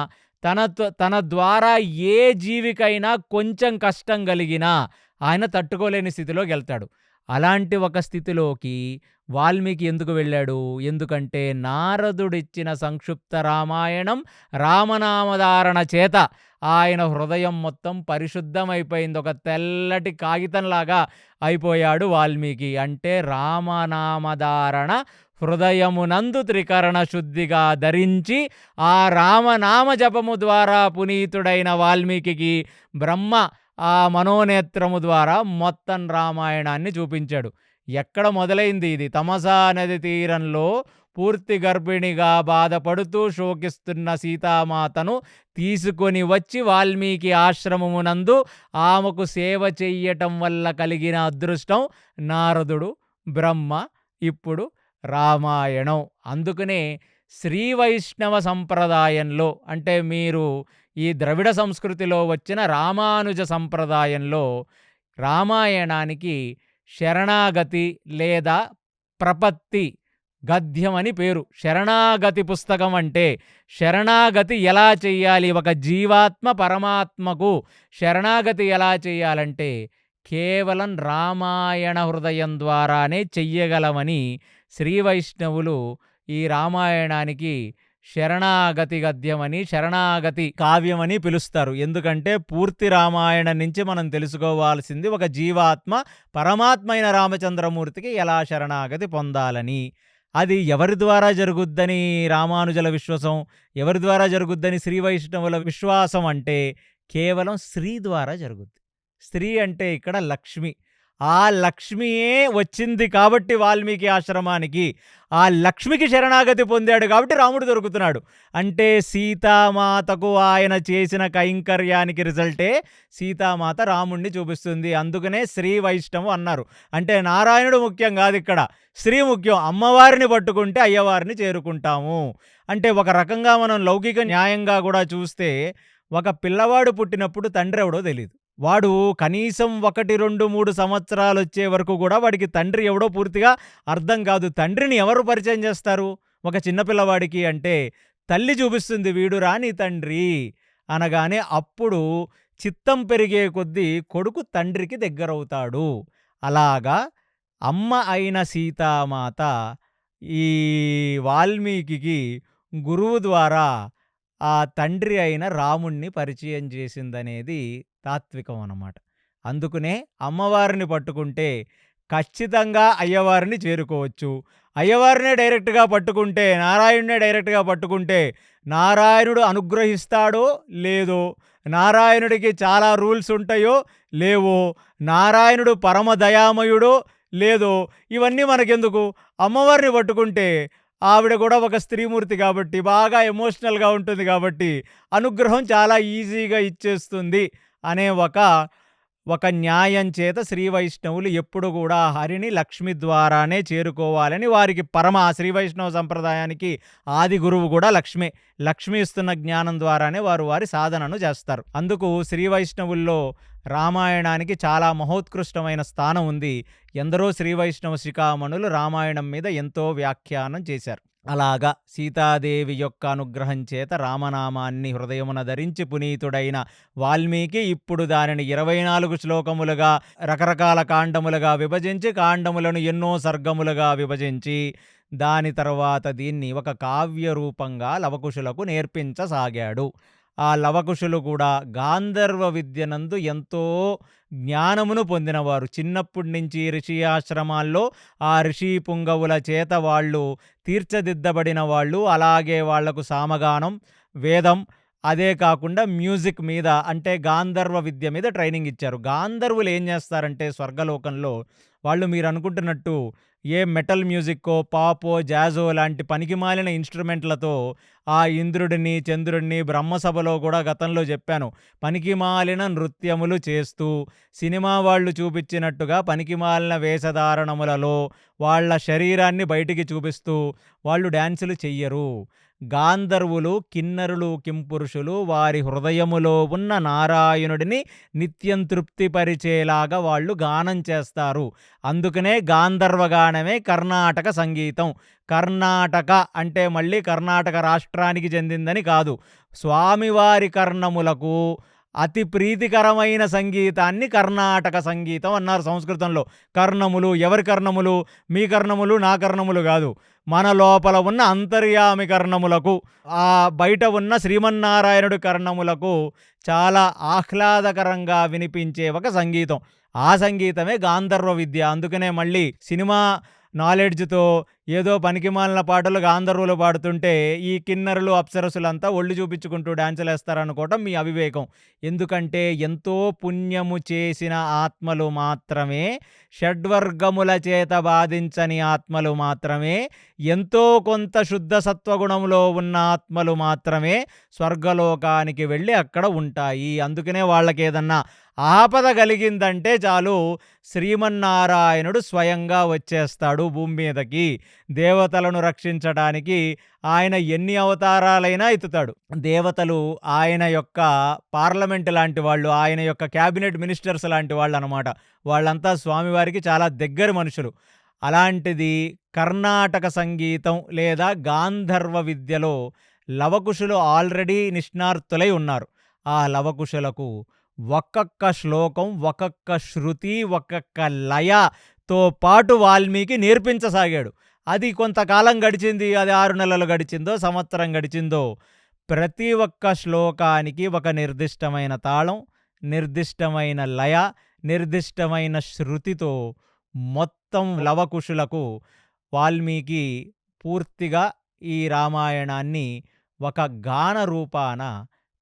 తన ద్వారా ఏ జీవికైనా కొంచెం కష్టం కలిగినా ఆయన తట్టుకోలేని స్థితిలోకి వెళ్తాడు. అలాంటి ఒక స్థితిలోకి వాల్మీకి ఎందుకు వెళ్ళాడు? ఎందుకంటే నారదుడిచ్చిన సంక్షిప్త రామాయణం రామనామధారణ చేత ఆయన హృదయం మొత్తం పరిశుద్ధమైపోయింది. ఒక తెల్లటి కాగితంలాగా అయిపోయాడు వాల్మీకి. అంటే రామనామధారణ హృదయమునందు త్రికరణ శుద్ధిగా ధరించి ఆ రామనామ జపము ద్వారా పునీతుడైన వాల్మీకి బ్రహ్మ ఆ మనోనేత్రము ద్వారా మొత్తం రామాయణాన్ని చూపించాడు. ఎక్కడ మొదలైంది ఇది? తమసా నది తీరంలో పూర్తి గర్భిణిగా బాధపడుతూ శోకిస్తున్న సీతామాతను తీసుకొని వచ్చి వాల్మీకి ఆశ్రమమునందు ఆమెకు సేవ చెయ్యటం వల్ల కలిగిన అదృష్టం నారదుడు, బ్రహ్మ, ఇప్పుడు రామాయణం. అందుకనే శ్రీ వైష్ణవ సంప్రదాయంలో అంటే మీరు ఈ ద్రవిడ సంస్కృతిలో వచ్చిన రామానుజ సంప్రదాయంలో రామాయణానికి శరణాగతి లేదా ప్రపత్తి గద్యం అని పేరు. శరణాగతి పుస్తకం అంటే శరణాగతి ఎలా చెయ్యాలి, ఒక జీవాత్మ పరమాత్మకు శరణాగతి ఎలా చెయ్యాలంటే కేవలం రామాయణ హృదయం ద్వారానే చెయ్యగలమని శ్రీ వైష్ణవులు ఈ రామాయణానికి శరణాగతి గద్యమని, శరణాగతి కావ్యమని పిలుస్తారు. ఎందుకంటే పూర్తి రామాయణం నుంచి మనం తెలుసుకోవాల్సింది ఒక జీవాత్మ పరమాత్మ అయిన రామచంద్రమూర్తికి ఎలా శరణాగతి పొందాలని. అది ఎవరి ద్వారా జరుగుద్దని రామానుజుల విశ్వాసం, ఎవరి ద్వారా జరుగుద్దని శ్రీ వైష్ణవుల విశ్వాసం అంటే కేవలం స్త్రీ ద్వారా జరుగుద్ది. స్త్రీ అంటే ఇక్కడ లక్ష్మి. ఆ లక్ష్మియే వచ్చింది కాబట్టి వాల్మీకి ఆశ్రమానికి. ఆ లక్ష్మికి శరణాగతి పొందాడు కాబట్టి రాముడు దొరుకుతున్నాడు. అంటే సీతామాతకు ఆయన చేసిన కైంకర్యానికి రిజల్టే సీతామాత రాముడిని చూపిస్తుంది. అందుకనే శ్రీ వైష్ణవం అన్నారు. అంటే నారాయణుడు ముఖ్యం కాదిక్కడ. శ్రీ ముఖ్యం. అమ్మవారిని పట్టుకుంటే అయ్యవారిని చేరుకుంటాము. అంటే ఒక రకంగా మనం లౌకిక న్యాయంగా కూడా చూస్తే ఒక పిల్లవాడు పుట్టినప్పుడు తండ్రి ఎవడో తెలీదు. వాడు కనీసం 1, 2, 3 సంవత్సరాలొచ్చే వరకు గూడా వాడికి తండ్రి ఎవడో పూర్తిగా అర్థం కాదు. తండ్రిని ఎవరు పరిచయం చేస్తారు ఒక చిన్న పిల్లవాడికి అంటే, తల్లి చూపిస్తుంది వీడురా నీ తండ్రి అనగానే అప్పుడు చిత్తం పెరిగే కొద్దీ కొడుకు తండ్రికి దగ్గరవుతాడు. అలాగా అమ్మ అయిన సీతామాత ఈ వాల్మీకికి గురువు ద్వారా ఆ తండ్రి అయిన రాముణ్ణి పరిచయం చేసిందనేది తాత్వికం అన్నమాట. అందుకనే అమ్మవారిని పట్టుకుంటే ఖచ్చితంగా అయ్యవారిని చేరుకోవచ్చు. అయ్యవారినే డైరెక్ట్‌గా పట్టుకుంటే, నారాయణుడినే డైరెక్ట్‌గా పట్టుకుంటే నారాయణుడు అనుగ్రహిస్తాడో లేదో, నారాయణుడికి చాలా రూల్స్ ఉంటాయో లేవో, నారాయణుడు పరమ దయామయుడో లేదో ఇవన్నీ మనకెందుకు? అమ్మవారిని పట్టుకుంటే ఆవిడ కూడా ఒక స్త్రీమూర్తి కాబట్టి, బాగా ఎమోషనల్‌గా ఉంటుంది కాబట్టి, అనుగ్రహం చాలా ఈజీగా ఇచ్చేస్తుంది అనే ఒక న్యాయం చేత శ్రీ వైష్ణవులు ఎప్పుడు కూడా హరిని లక్ష్మి ద్వారానే చేరుకోవాలని వారికి శ్రీ వైష్ణవ సంప్రదాయానికి ఆది గురువు కూడా లక్ష్మే. లక్ష్మి ఇస్తున్న జ్ఞానం ద్వారానే వారు వారి సాధనను చేస్తారు. అందుకు శ్రీ వైష్ణవుల్లో రామాయణానికి చాలా మహోత్కృష్టమైన స్థానం ఉంది. ఎందరో శ్రీ వైష్ణవ శిఖామణులు రామాయణం మీద ఎంతో వ్యాఖ్యానం చేశారు. అలాగా సీతాదేవి యొక్క అనుగ్రహం చేత రామనామాన్ని హృదయమున ధరించి పునీతుడైన వాల్మీకి ఇప్పుడు దానిని 24 శ్లోకములుగా రకరకాల కాండములుగా విభజించి, కాండములను ఎన్నో సర్గములుగా విభజించి, దాని తర్వాత దీన్ని ఒక కావ్య రూపంగా లవకుశులకు నేర్పించసాగాడు. ఆ లవకుశులు కూడా గాంధర్వ విద్యనందు ఎంతో జ్ఞానమును పొందినవారు. చిన్నప్పటి నుంచి ఋషి ఆశ్రమాల్లో ఆ ఋషి పుంగవుల చేత వాళ్ళు తీర్చిదిద్దబడిన వాళ్ళు. అలాగే వాళ్లకు సామగానం, వేదం, అదే కాకుండా మ్యూజిక్ మీద అంటే గాంధర్వ విద్య మీద ట్రైనింగ్ ఇచ్చారు. గాంధర్వులు ఏం చేస్తారంటే స్వర్గలోకంలో వాళ్ళు మీరు అనుకుంటున్నట్టు ఏ మెటల్ మ్యూజిక్కో, పాపో, జాజో లాంటి పనికిమాలిన ఇన్స్ట్రుమెంట్లతో ఆ ఇంద్రుడిని, చంద్రుడిని బ్రహ్మసభలో కూడా గతంలో చెప్పాను. పనికిమాలిన నృత్యములు చేస్తూ సినిమా వాళ్ళు చూపించినట్టుగా పనికిమాలిన వేషధారణములలో వాళ్ళ శరీరాన్ని బయటికి చూపిస్తూ వాళ్ళు డ్యాన్సులు చెయ్యరు. గాంధర్వులు, కిన్నరులు, కింపురుషులు వారి హృదయములో ఉన్న నారాయణుడిని నిత్యం తృప్తిపరిచేలాగా వాళ్ళు గానం చేస్తారు. అందుకనే గాంధర్వగానమే కర్ణాటక సంగీతం. కర్ణాటక అంటే మళ్ళీ కర్ణాటక రాష్ట్రానికి చెందిందని కాదు. స్వామివారి కర్ణములకు అతి ప్రీతికరమైన సంగీతాన్ని కర్ణాటక సంగీతం అన్నారు సంస్కృతంలో. కర్ణములు ఎవరి కర్ణములు? మీ కర్ణములు, నా కర్ణములు కాదు. మన లోపల ఉన్న అంతర్యామి కర్ణములకు, ఆ బయట ఉన్న శ్రీమన్నారాయణుడి కర్ణములకు చాలా ఆహ్లాదకరంగా వినిపించే ఒక సంగీతం. ఆ సంగీతమే గాంధర్వ విద్య. అందుకనే మళ్ళీ సినిమా నాలెడ్జ్తో ఏదో పనికిమాలిన పాటలు గాంధర్వులు పాడుతుంటే ఈ కిన్నరులు, అప్సరసులంతా ఒళ్ళు చూపించుకుంటూ డాన్సులు వేస్తారనుకోవటం మీ అవివేకం. ఎందుకంటే ఎంతో పుణ్యము చేసిన ఆత్మలు మాత్రమే, షడ్వర్గముల చేత బాధించని ఆత్మలు మాత్రమే, ఎంతో కొంత శుద్ధ సత్వగుణంలో ఉన్న ఆత్మలు మాత్రమే స్వర్గలోకానికి వెళ్ళి అక్కడ ఉంటాయి. అందుకనే వాళ్ళకి ఏదన్నా ఆపద కలిగిందంటే చాలు శ్రీమన్నారాయణుడు స్వయంగా వచ్చేస్తాడు భూమి మీదకి. దేవతలను రక్షించడానికి ఆయన ఎన్ని అవతారాలైనా ఎత్తుతాడు. దేవతలు ఆయన యొక్క పార్లమెంట్ లాంటి వాళ్ళు, ఆయన యొక్క క్యాబినెట్ మినిస్టర్స్ లాంటి వాళ్ళు అనమాట. వాళ్ళంతా స్వామివారికి చాలా దగ్గర మనుషులు. అలాంటిది కర్ణాటక సంగీతం లేదా గాంధర్వ విద్యలో లవకుశులు ఆల్రెడీ నిష్ణార్థులై ఉన్నారు. ఆ లవకుశులకు ఒక్కొక్క శ్లోకం, ఒక్కొక్క శృతి, ఒక్కొక్క లయతో పాటు వాల్మీకి నేర్పించసాగాడు. అది కొంతకాలం గడిచింది. అది 6 నెలలు గడిచిందో, సంవత్సరం గడిచిందో, ప్రతి ఒక్క శ్లోకానికి ఒక నిర్దిష్టమైన తాళం, నిర్దిష్టమైన లయ, నిర్దిష్టమైన శృతితో మొత్తం లవకుశులకు వాల్మీకి పూర్తిగా ఈ రామాయణాన్ని ఒక గాన రూపాన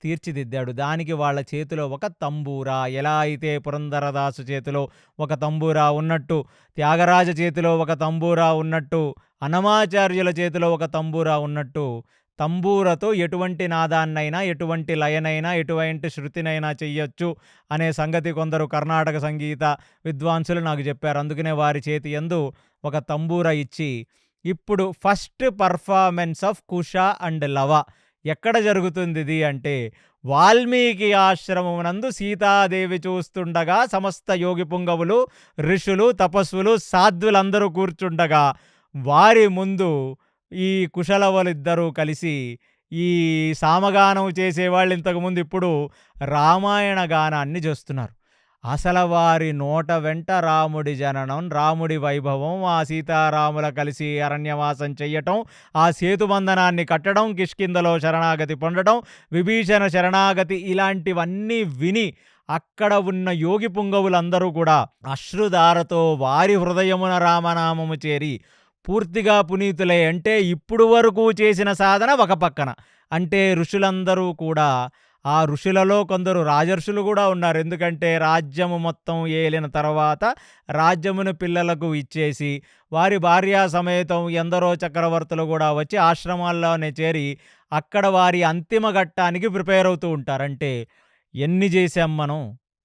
తీర్చిదిద్దాడు. దానికి వాళ్ళ చేతిలో ఒక తంబూరా, ఎలా అయితే పురంధరదాసు చేతిలో ఒక తంబూరా ఉన్నట్టు, త్యాగరాజ చేతిలో ఒక తంబూరా ఉన్నట్టు, అన్నమాచార్యుల చేతిలో ఒక తంబూరా ఉన్నట్టు, తంబూరతో ఎటువంటి నాదాన్నైనా, ఎటువంటి లయనైనా, ఎటువంటి శృతినైనా చెయ్యొచ్చు అనే సంగతి కొందరు కర్ణాటక సంగీత విద్వాంసులు నాకు చెప్పారు. అందుకనే వారి చేతి యందు ఒక తంబూరా ఇచ్చి, ఇప్పుడు first performance of Kusha and లవ ఎక్కడ జరుగుతుందిది అంటే, వాల్మీకి ఆశ్రమమునందు సీతాదేవి చూస్తుండగా సమస్త యోగి పుంగవులు, ఋషులు, తపస్సులు, సాధ్వులందరూ కూర్చుండగా వారి ముందు ఈ కుశలవలిద్దరూ కలిసి ఈ సామగానం చేసేవాళ్ళు ఇంతకుముందు ఇప్పుడు రామాయణ గానాన్ని చేస్తున్నారు. అసలు వారి నోట వెంట రాముడి జననం, రాముడి వైభవం, ఆ సీతారాముల కలిసి అరణ్యవాసం చెయ్యటం, ఆ సేతుబంధనాన్ని కట్టడం, కిష్కింధలో శరణాగతి పొందడం, విభీషణ శరణాగతి, ఇలాంటివన్నీ విని అక్కడ ఉన్న యోగి పుంగవులందరూ కూడా అశ్రుధారతో వారి హృదయమున రామనామము చేరి పూర్తిగా పునీతులై, అంటే ఇప్పుడు వరకు చేసిన సాధన ఒక పక్కన, అంటే ఋషులందరూ కూడా, ఆ ఋషులలో కొందరు రాజర్షులు కూడా ఉన్నారు. ఎందుకంటే రాజ్యము మొత్తం ఏలిన తర్వాత రాజ్యమును పిల్లలకు ఇచ్చేసి వారి భార్యా సమేతం ఎందరో చక్రవర్తులు కూడా వచ్చి ఆశ్రమాల్లోనే చేరి అక్కడ వారి అంతిమ ఘట్టానికి ప్రిపేర్ అవుతూ ఉంటారు. అంటే ఎన్ని చేశాం మనం?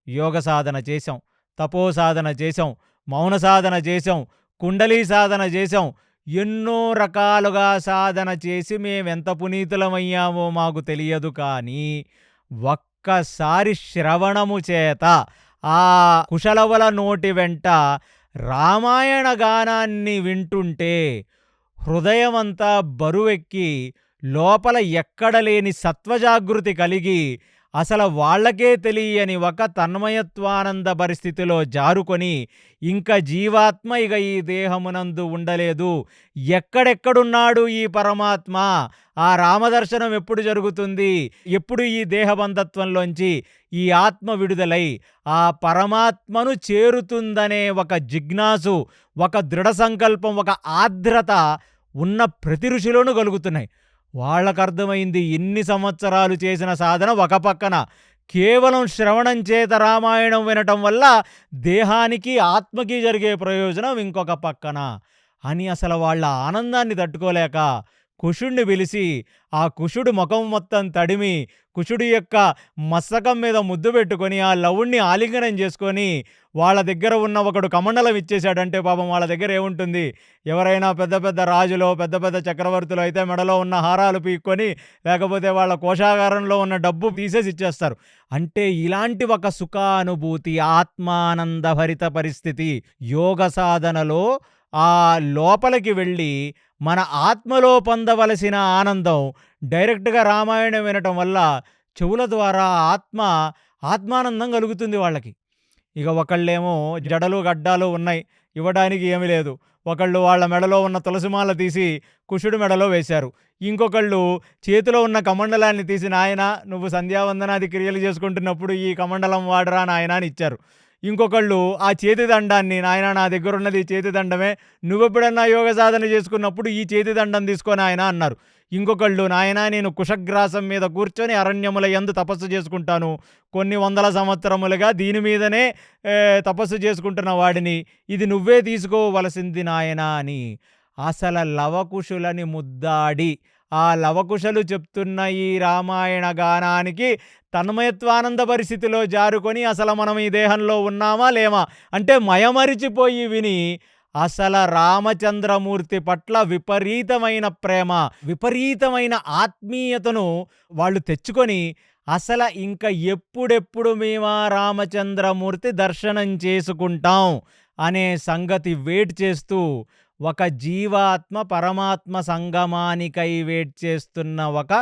యోగ సాధన చేశాం, తపో సాధన చేశాం, మౌన సాధన చేశాం, కుండలీ సాధన చేశాం, ఎన్నో రకాలుగా సాధన చేసి మేమెంత పునీతులమయ్యామో మాకు తెలియదు. కానీ ఒక్కసారి శ్రవణము చేత ఆ కుశలవల నోటి వెంట రామాయణ గానాన్ని వింటుంటే హృదయమంతా బరువెక్కి లోపల ఎక్కడ లేని సత్వజాగృతి కలిగి అసలు వాళ్ళకే తెలియని ఒక తన్మయత్వానంద పరిస్థితిలో జారుకొని ఇంక జీవాత్మ ఇక ఈ దేహమునందు ఉండలేదు, ఎక్కడెక్కడున్నాడు ఈ పరమాత్మ, ఆ రామదర్శనం ఎప్పుడు జరుగుతుంది, ఎప్పుడు ఈ దేహబంధత్వంలోంచి ఈ ఆత్మ విడుదలై ఆ పరమాత్మను చేరుతుందనే ఒక జిజ్ఞాసు, ఒక దృఢ సంకల్పం, ఒక ఆర్ద్రత ఉన్న ప్రతి ఋషిలోనూ కలుగుతున్నాయి. వాళ్ళకర్థమైంది ఇన్ని సంవత్సరాలు చేసిన సాధన ఒక పక్కన, కేవలం శ్రవణం చేత రామాయణం వినటం వల్ల దేహానికి ఆత్మకి జరిగే ప్రయోజనం ఇంకొక పక్కన అని అసలు వాళ్ళ ఆనందాన్ని తట్టుకోలేక కుశుడిని పిలిచి ఆ కుశుడు ముఖం మొత్తం తడిమి కుశుడి యొక్క మస్తకం మీద ముద్దు పెట్టుకొని ఆ లవుణ్ణి ఆలింగనం చేసుకొని వాళ్ళ దగ్గర ఉన్న ఒకడు కమండలం ఇచ్చేశాడంటే పాపం వాళ్ళ దగ్గర ఏముంటుంది? ఎవరైనా పెద్ద పెద్ద రాజులో పెద్ద పెద్ద చక్రవర్తులు అయితే మెడలో ఉన్న హారాలు పీక్కొని లేకపోతే వాళ్ళ కోశాగారంలో ఉన్న డబ్బు తీసేసి ఇచ్చేస్తారు. అంటే ఇలాంటి ఒక సుఖానుభూతి, ఆత్మానందభరిత పరిస్థితి యోగ సాధనలో ఆ లోపలికి వెళ్ళి మన ఆత్మలో పొందవలసిన ఆనందం డైరెక్ట్గా రామాయణం వినటం వల్ల చెవుల ద్వారా ఆత్మానందం కలుగుతుంది వాళ్ళకి. ఇక ఒకళ్ళేమో జడలు గడ్డాలు ఉన్నాయి, ఇవ్వడానికి ఏమీ లేదు, ఒకళ్ళు వాళ్ళ మెడలో ఉన్న తులసిమాల తీసి కుశుడి మెడలో వేశారు, ఇంకొకళ్ళు చేతిలో ఉన్న కమండలాన్ని తీసి నాయన నువ్వు సంధ్యావందనాది క్రియలు చేసుకుంటున్నప్పుడు ఈ కమండలం వాడరా నాయన అని ఇచ్చారు. ఇంకొకళ్ళు ఆ చేతి దండాన్ని నాయన నా దగ్గర ఉన్నది చేతి దండమే, నువ్వెప్పుడన్నా యోగ సాధన చేసుకున్నప్పుడు ఈ చేతి దండం తీసుకొని ఆయన అన్నారు. ఇంకొకళ్ళు నాయన నేను కుశగ్రాసం మీద కూర్చొని అరణ్యముల యందు తపస్సు చేసుకుంటాను, కొన్ని వందల సంవత్సరములుగా దీని మీదనే తపస్సు చేసుకుంటున్న వాడిని, ఇది నువ్వే తీసుకోవలసింది నాయన అని అసలు లవకుశులని ముద్దాడి ఆ లవకుశలు చెప్తున్న ఈ రామాయణ గానానికి తన్మయత్వానంద పరిస్థితిలో జారుకొని అసలు మనం ఈ దేహంలో ఉన్నామా లేమా అంటే మయమరిచిపోయి విని అసలు రామచంద్రమూర్తి పట్ల విపరీతమైన ప్రేమ, విపరీతమైన ఆత్మీయతను వాళ్ళు తెచ్చుకొని అసలు ఇంకా ఎప్పుడెప్పుడు మేము రామచంద్రమూర్తి దర్శనం చేసుకుంటాం అనే సంగతి వెయిట్ చేస్తూ ఒక జీవాత్మ పరమాత్మ సంగమానికై వెయిట్ చేస్తున్న ఒక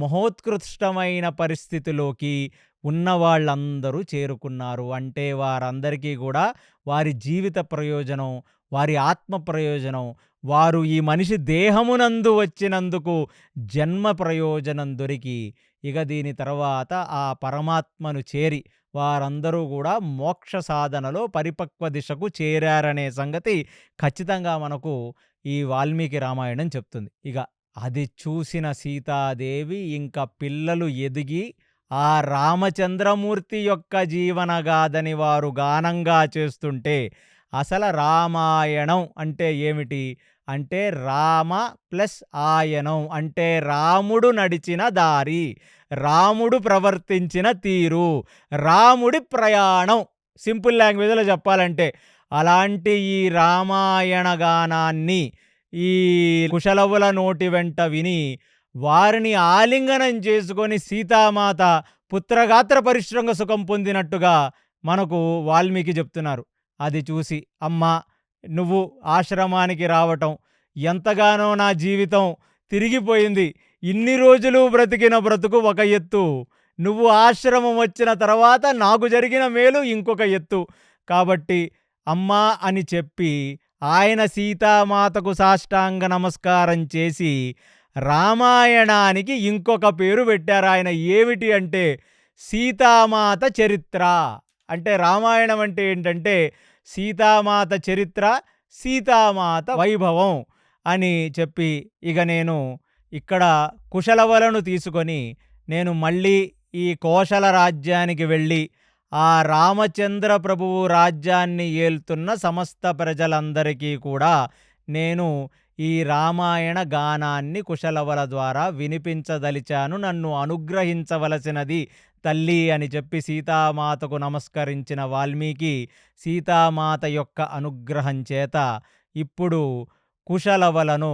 మహోత్కృష్టమైన పరిస్థితిలోకి ఉన్న వాళ్ళందరూ చేరుకున్నారు. అంటే వారందరికీ కూడా వారి జీవిత ప్రయోజనం, వారి ఆత్మ ప్రయోజనం, వారు ఈ మనిషి దేహమునందు వచ్చినందుకు జన్మ ప్రయోజనం దొరికి ఇక దీని తర్వాత ఆ పరమాత్మను చేరి వారందరూ కూడా మోక్ష సాధనలో పరిపక్వ దిశకు చేరారనే సంగతి ఖచ్చితంగా మనకు ఈ వాల్మీకి రామాయణం చెప్తుంది. ఇక అది చూసిన సీతాదేవి ఇంకా పిల్లలు ఎదిగి ఆ రామచంద్రమూర్తి యొక్క జీవనగాథని వారు గానంగా చేస్తుంటే అసలు రామాయణం అంటే ఏమిటి అంటే రామ ప్లస్ ఆయనం అంటే రాముడు నడిచిన దారి, రాముడు ప్రవర్తించిన తీరు, రాముడి ప్రయాణం. సింపుల్ లాంగ్వేజ్లో చెప్పాలంటే అలాంటి ఈ రామాయణ గానాన్ని ఈ కుశలవుల నోటి వెంట విని వారిని ఆలింగనం చేసుకొని సీతామాత పుత్రగాత్ర పరిశ్రంగ సుఖం పొందినట్టుగా మనకు వాల్మీకి చెప్తున్నారు. అది చూసి అమ్మా నువ్వు ఆశ్రమానికి రావటం ఎంతగానో నా జీవితం తిరిగిపోయింది. ఇన్ని రోజులు బ్రతికిన బ్రతుకు ఒక ఎత్తు, నువ్వు ఆశ్రమం వచ్చిన తర్వాత నాకు జరిగిన మేలు ఇంకొక ఎత్తు. కాబట్టి అమ్మా అని చెప్పి ఆయన సీతామాతకు సాష్టాంగ నమస్కారం చేసి రామాయణానికి ఇంకొక పేరు పెట్టారు ఆయన. ఏమిటి అంటే సీతామాత చరిత్ర. అంటే రామాయణం అంటే ఏంటంటే సీతామాత చరిత్ర, సీతామాత వైభవం అని చెప్పి ఇక నేను ఇక్కడ కుశలవలను తీసుకొని నేను మళ్ళీ ఈ కోశల రాజ్యానికి వెళ్ళి ఆ రామచంద్ర ప్రభువు రాజ్యాన్ని ఏలుతున్న సమస్త ప్రజలందరికీ కూడా నేను ఈ రామాయణ గానాన్ని కుశలవల ద్వారా వినిపించదలిచాను. నన్ను అనుగ్రహించవలసినది తల్లి అని చెప్పి సీతామాతకు నమస్కరించిన వాల్మీకి సీతామాత యొక్క అనుగ్రహం చేత ఇప్పుడు కుశలవలను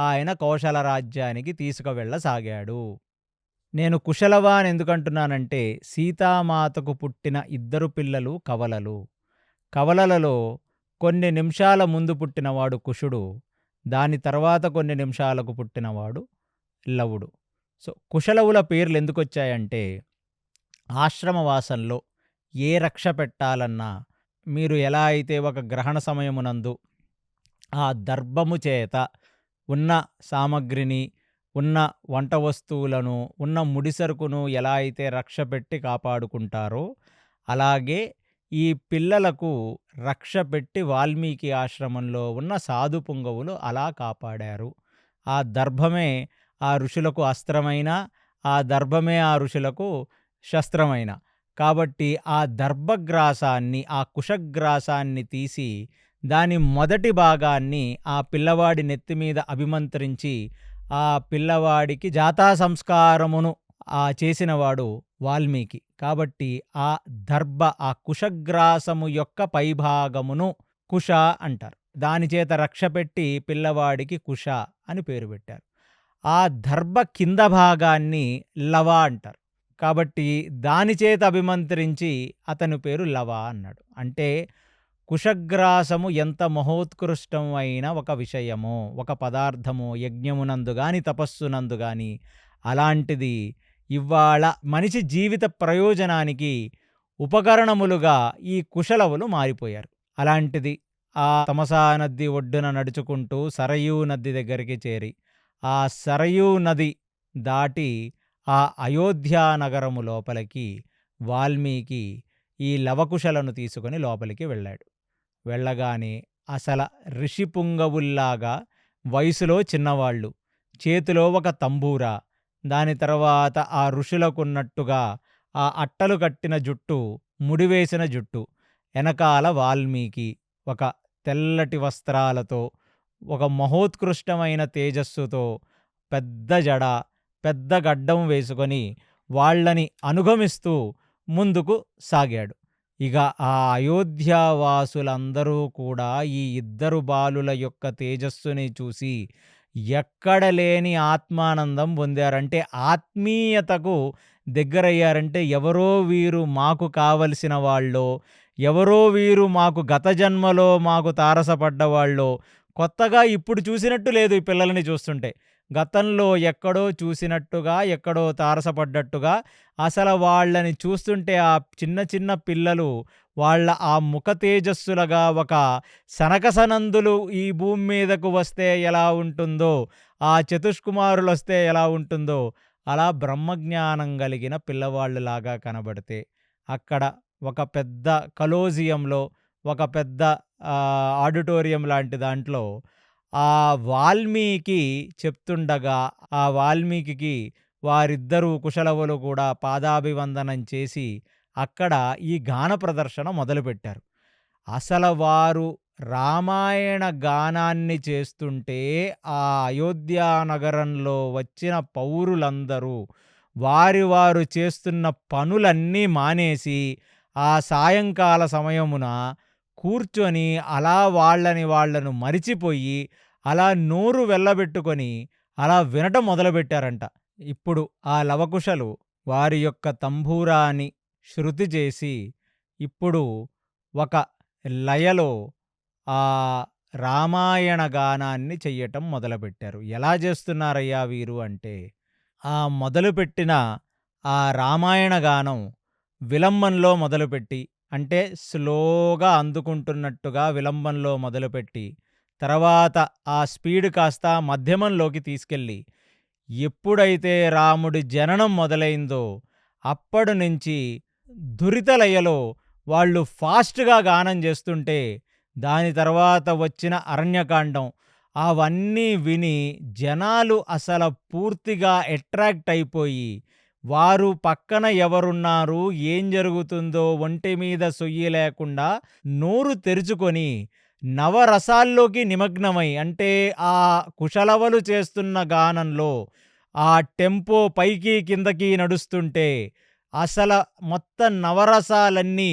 ఆయన కోశల రాజ్యానికి తీసుకువెళ్ళసాగాడు. నేను కుశలవ అని ఎందుకంటున్నానంటే సీతామాతకు పుట్టిన ఇద్దరు పిల్లలు కవలలు. కవలలలో కొన్ని నిమిషాల ముందు పుట్టినవాడు కుశుడు, దాని తర్వాత కొన్ని నిమిషాలకు పుట్టినవాడు లవుడు. సో కుశలవుల పేర్లు ఎందుకు వచ్చాయంటే ఆశ్రమవాసంలో ఏ రక్ష పెట్టాలన్నా మీరు ఎలా అయితే ఒక గ్రహణ సమయమునందు ఆ దర్భము చేత ఉన్న సామగ్రిని, ఉన్న వంట వస్తువులను, ఉన్న ముడిసరుకును ఎలా అయితే రక్ష పెట్టి కాపాడుకుంటారో అలాగే ఈ పిల్లలకు రక్ష పెట్టి వాల్మీకి ఆశ్రమంలో ఉన్న సాధు పుంగవులు అలా కాపాడారు. ఆ దర్భమే ఆ ఋషులకు అస్త్రమైన, ఆ దర్భమే ఆ ఋషులకు శస్త్రమైన. కాబట్టి ఆ దర్భగ్రాసాన్ని, ఆ కుశగ్రాసాన్ని తీసి దాని మొదటి భాగాన్ని ఆ పిల్లవాడి నెత్తి మీద అభిమంత్రించి ఆ పిల్లవాడికి జాతా సంస్కారమును చేసినవాడు వాల్మీకి. కాబట్టి ఆ దర్భ, ఆ కుశగ్రాసము యొక్క పైభాగమును కుశ అంటారు. దాని చేత రక్ష పెట్టి పిల్లవాడికి కుశ అని పేరు పెట్టారు. ఆ దర్భ కింద భాగాన్ని లవ అంటారు. కాబట్టి దాని చేత అభిమంత్రించి అతని పేరు లవ అన్నాడు. అంటే కుశగ్రాసము ఎంత మహోత్కృష్టం అయిన ఒక విషయమో, ఒక పదార్థమో యజ్ఞమునందు గాని తపస్సునందు గాని అలాంటిది ఇవాళ మనిషి జీవిత ప్రయోజనానికి ఉపకరణములుగా ఈ కుశలవులు మారిపోయారు. అలాంటిది ఆ తమసా నది ఒడ్డున నడుచుకుంటూ సరయూ నది దగ్గరికి చేరి ఆ సరయూ నది దాటి ఆ అయోధ్యా నగరము లోపలికి వాల్మీకి ఈ లవకుశలను తీసుకొని లోపలికి వెళ్ళాడు. వెళ్ళగానే అసల ఋషి పుంగవుల్లాగా వయసులో చిన్నవాళ్ళు, చేతిలో ఒక తంబూరా, దాని తర్వాత ఆ ఋషులకున్నట్టుగా ఆ అట్టలు కట్టిన జుట్టు, ముడివేసిన జుట్టు, వెనకాల వాల్మీకి ఒక తెల్లటి వస్త్రాలతో, ఒక మహోత్కృష్టమైన తేజస్సుతో, పెద్ద జడ, పెద్ద గడ్డం వేసుకొని వాళ్ళని అనుగమిస్తూ ముందుకు సాగాడు. ఇక ఆ అయోధ్యావాసులందరూ కూడా ఈ ఇద్దరు బాలుల యొక్క తేజస్సుని చూసి ఎక్కడ లేని ఆత్మానందం పొందారంటే ఆత్మీయతకు దగ్గరయ్యారంటే ఎవరో వీరు మాకు కావలసిన వాళ్ళో, ఎవరో వీరు మాకు గత జన్మలో మాకు తారసపడ్డవాళ్ళో, కొత్తగా ఇప్పుడు చూసినట్టు లేదు ఈ పిల్లల్ని చూస్తుంటే. గతంలో ఎక్కడో చూసినట్టుగా, ఎక్కడో తారసపడ్డట్టుగా, అసలు వాళ్ళని చూస్తుంటే ఆ చిన్న చిన్న పిల్లలు వాళ్ళ ఆ ముఖ తేజస్సులుగా ఒక సనకసనందులు ఈ భూమి మీదకు వస్తే ఎలా ఉంటుందో, ఆ చతుష్కుమారులు వస్తే ఎలా ఉంటుందో అలా బ్రహ్మజ్ఞానం కలిగిన పిల్లవాళ్ళలాగా కనబడితే అక్కడ ఒక పెద్ద కలోజియంలో, ఒక పెద్ద ఆడిటోరియం లాంటి దాంట్లో ఆ వాల్మీకి చెప్తుండగా ఆ వాల్మీకి వారిద్దరూ కుశలవులు కూడా పాదాభివందనం చేసి అక్కడ ఈ గాన ప్రదర్శన మొదలుపెట్టారు. అసలు వారు రామాయణ గానాన్ని చేస్తుంటే ఆ అయోధ్యా నగరంలో వచ్చిన పౌరులందరూ వారు చేస్తున్న పనులన్నీ మానేసి ఆ సాయంకాల సమయమున కూర్చొని అలా వాళ్ళను మరిచిపోయి అలా నోరు వెళ్ళబెట్టుకొని అలా వినటం మొదలుపెట్టారంట. ఇప్పుడు ఆ లవకుశలు వారి యొక్క తంబూరాని శృతి చేసి ఇప్పుడు ఒక లయలో ఆ రామాయణ గానాన్ని చెయ్యటం మొదలుపెట్టారు. ఎలా చేస్తున్నారయ్యా వీరు అంటే, ఆ మొదలుపెట్టిన ఆ రామాయణ గానం విలంబంలో మొదలుపెట్టి, అంటే స్లోగా అందుకుంటున్నట్టుగా విలంబంలో మొదలుపెట్టి, తర్వాత ఆ స్పీడ్ కాస్త మధ్యమంలోకి తీసుకెళ్ళి, ఎప్పుడైతే రాముడి జననం మొదలైందో అప్పటినుంచి దురితలయలో వాళ్ళు ఫాస్ట్‌గా గానం చేస్తుంటే, దాని తర్వాత వచ్చిన అరణ్యకాండం అవన్నీ విని జనాలు అసల పూర్తిగా అట్రాక్ట్ అయిపోయి, వారు పక్కన ఎవరున్నారు, ఏం జరుగుతుందో ఒంటి మీద సొయ్యి లేకుండా నోరు తెరుచుకొని నవరసాల్లోకి నిమగ్నమై, అంటే ఆ కుశలవలు చేస్తున్న గానంలో ఆ టెంపో పైకి కిందకి నడుస్తుంటే అసల మొత్తం నవరసాలన్నీ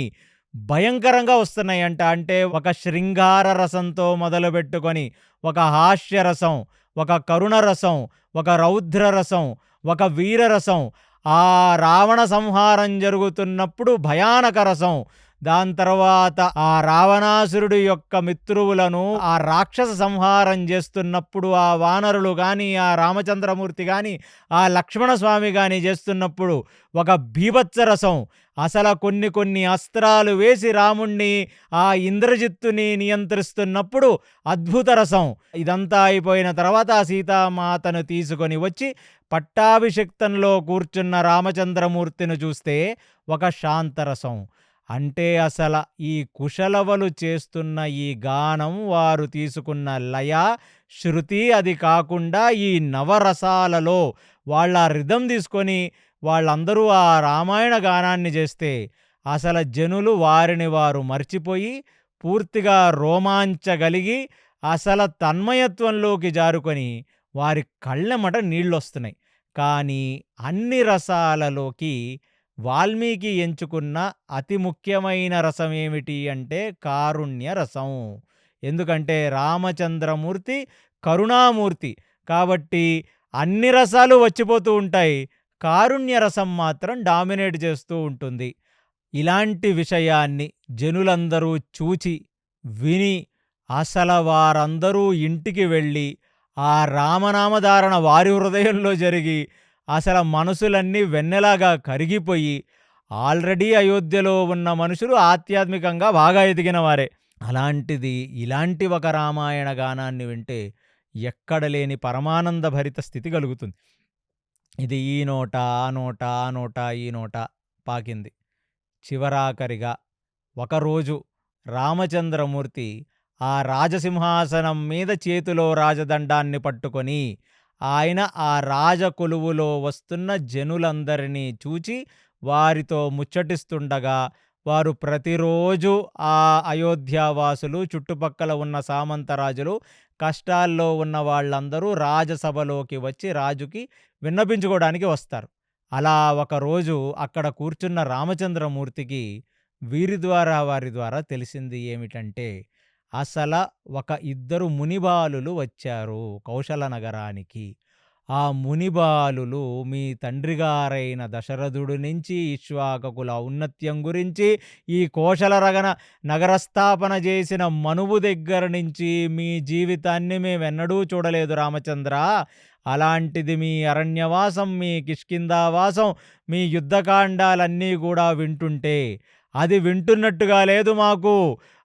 భయంకరంగా వస్తున్నాయంట. అంటే ఒక శృంగార రసంతో మొదలుపెట్టుకొని, ఒక హాస్యరసం, ఒక కరుణ రసం, ఒక రౌద్ర రసం, ఒక వీరరసం, ఆ రావణ సంహారం జరుగుతున్నప్పుడు భయానక రసం, దాని తర్వాత ఆ రావణాసురుడి యొక్క మిత్రువులను ఆ రాక్షస సంహారం చేస్తున్నప్పుడు ఆ వానరులు గాని, ఆ రామచంద్రమూర్తి గాని, ఆ లక్ష్మణస్వామి గాని చేస్తున్నప్పుడు ఒక బీభత్స రసం, అసల కొన్ని అస్త్రాలు వేసి రాముణ్ణి ఆ ఇంద్రజిత్తుని నియంత్రిస్తున్నప్పుడు అద్భుత రసం. ఇదంతా అయిపోయిన తర్వాత ఆ సీతామాతను తీసుకొని వచ్చి పట్టాభిషిక్తంలో కూర్చున్న రామచంద్రమూర్తిని చూస్తే ఒక శాంతరసం. అంటే అసల ఈ కుశలవలు చేస్తున్న ఈ గానం, వారు తీసుకున్న లయ, శృతి, అది కాకుండా ఈ నవరసాలలో వాళ్ళ రిథం తీసుకొని వాళ్ళందరూ ఆ రామాయణ గానాన్ని చేస్తే అసల జనులు వారిని వారు మర్చిపోయి పూర్తిగా రోమాంచగలిగి అసల తన్మయత్వంలోకి జారుకొని వారి కళ్ళెమట నీళ్ళొస్తున్నాయి. కానీ అన్ని రసాలలోకి వాల్మీకి ఎంచుకున్న అతి ముఖ్యమైన రసం ఏమిటి అంటే కారుణ్య రసం. ఎందుకంటే రామచంద్రమూర్తి కరుణామూర్తి కాబట్టి అన్ని రసాలు వచ్చిపోతూ ఉంటాయి. కారుణ్య రసం మాత్రం డామినేట్ చేస్తూ ఉంటుంది. ఇలాంటి విషయాన్ని జనులందరూ చూచి, విని అసల వారందరూ ఇంటికి వెళ్ళి ఆ రామనామధారణ వారి హృదయంలో జరిగి అసల మనసులన్నీ వెన్నెలాగా కరిగిపోయి, ఆల్రెడీ అయోధ్యలో ఉన్న మనుషులు ఆధ్యాత్మికంగా బాగా ఎదిగిన వారే. అలాంటిది ఇలాంటి ఒక రామాయణ గానాన్ని వింటే ఎక్కడ లేని పరమానంద భరిత స్థితి కలుగుతుంది. ఇది ఈ నోట, ఆ నోట, ఆ నోట, ఈ నోట పాకింది. చివరాఖరిగా ఒకరోజు రామచంద్రమూర్తి ఆ రాజసింహాసనం మీద చేతిలో రాజదండాన్ని పట్టుకొని ఆయన ఆ రాజకొలువులో వస్తున్న జనులందరినీ చూచి వారితో ముచ్చటిస్తుండగా, వారు ప్రతిరోజు ఆ అయోధ్యావాసులు, చుట్టుపక్కల ఉన్న సామంతరాజులు, కష్టాల్లో ఉన్న వాళ్ళందరూ రాజసభలోకి వచ్చి రాజుకి విన్నపించుకోవడానికి వస్తారు. అలా ఒకరోజు అక్కడ కూర్చున్న రామచంద్రమూర్తికి వారి ద్వారా తెలిసింది ఏమిటంటే, అసల ఒక ఇద్దరు మునిబాలులు వచ్చారు కౌశల నగరానికి. ఆ మునిబాలులు మీ తండ్రిగారైన దశరథుడి నుంచి ఇక్ష్వాకుల ఔన్నత్యం గురించి, ఈ కోశల నగరస్థాపన చేసిన మనువు దగ్గర నుంచి మీ జీవితాన్ని మేమెన్నడూ చూడలేదు రామచంద్ర. అలాంటిది మీ అరణ్యవాసం, మీ కిష్కింధావాసం, మీ యుద్ధకాండాలన్నీ కూడా వింటుంటే అది వింటున్నట్టుగా లేదు మాకు,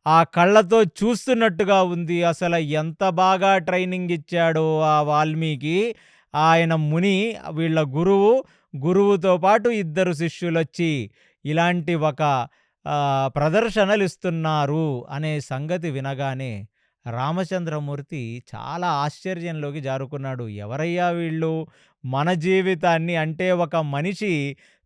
ఆ కళ్ళతో చూస్తున్నట్టుగా ఉంది. అసలు ఎంత బాగా ట్రైనింగ్ ఇచ్చాడో ఆ వాల్మీకి. ఆయన ముని, వీళ్ళ గురువుతో పాటు ఇద్దరు శిష్యులొచ్చి ఇలాంటి ఒక ప్రదర్శనలిస్తున్నారు అనే సంగతి వినగానే రామచంద్రమూర్తి చాలా ఆశ్చర్యంలోకి జారుకున్నాడు. ఎవరయ్యా వీళ్ళు? మన జీవితాన్ని అంటే ఒక మనిషి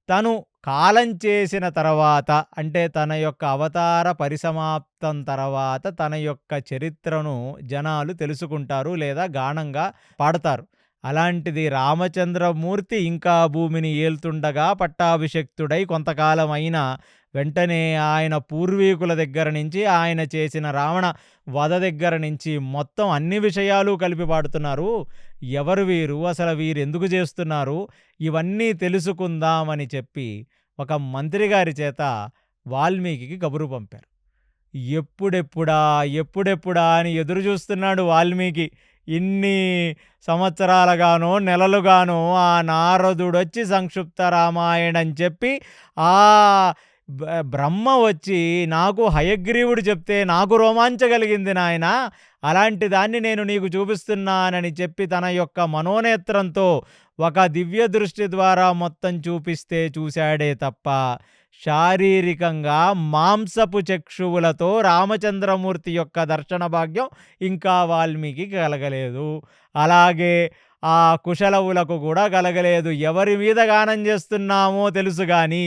తను కాలం చేసిన తర్వాత అంటే తన యొక్క అవతార పరిసమాప్తం తర్వాత తన యొక్క చరిత్రను జనాలు తెలుసుకుంటారు లేదా గానంగా పాడతారు. అలాంటిది రామచంద్రమూర్తి ఇంకా భూమిని ఏలుతుండగా పట్టాభిషిక్తుడై కొంతకాలం అయినా వెంటనే ఆయన పూర్వీకుల దగ్గర నుంచి ఆయన చేసిన రావణ వధ దగ్గర నుంచి మొత్తం అన్ని విషయాలు కలిపి పాడుతున్నారు. ఎవరు వీరు? అసలు వీరెందుకు చేస్తున్నారు? ఇవన్నీ తెలుసుకుందామని చెప్పి ఒక మంత్రి గారి చేత వాల్మీకికి కబురు పంపారు. ఎప్పుడెప్పుడా? ఎప్పుడెప్పుడా? అని ఎదురు చూస్తున్నాడు వాల్మీకి. ఇన్ని సంవత్సరాలుగానో, నెలలుగానో ఆ నారదుడొచ్చి సంక్షిప్త రామాయణం చెప్పి ఆ బ్రహ్మ వచ్చి నాకు హయగ్రీవుడు చెప్తే నాకు రోమాంచ కలిగింది నాయనా. అలాంటి దాన్ని నేను నీకు చూపిస్తున్నానని చెప్పి తన యొక్క మనోనేత్రంతో ఒక దివ్య దృష్టి ద్వారా మొత్తం చూపిస్తే చూశాడే తప్ప శారీరకంగా మాంసపు చక్షువులతో రామచంద్రమూర్తి యొక్క దర్శన భాగ్యం ఇంకా వాల్మీకి కలగలేదు. అలాగే ఆ కుశలవులకు కూడా కలగలేదు. ఎవరి మీద గానం చేస్తున్నామో తెలుసు గాని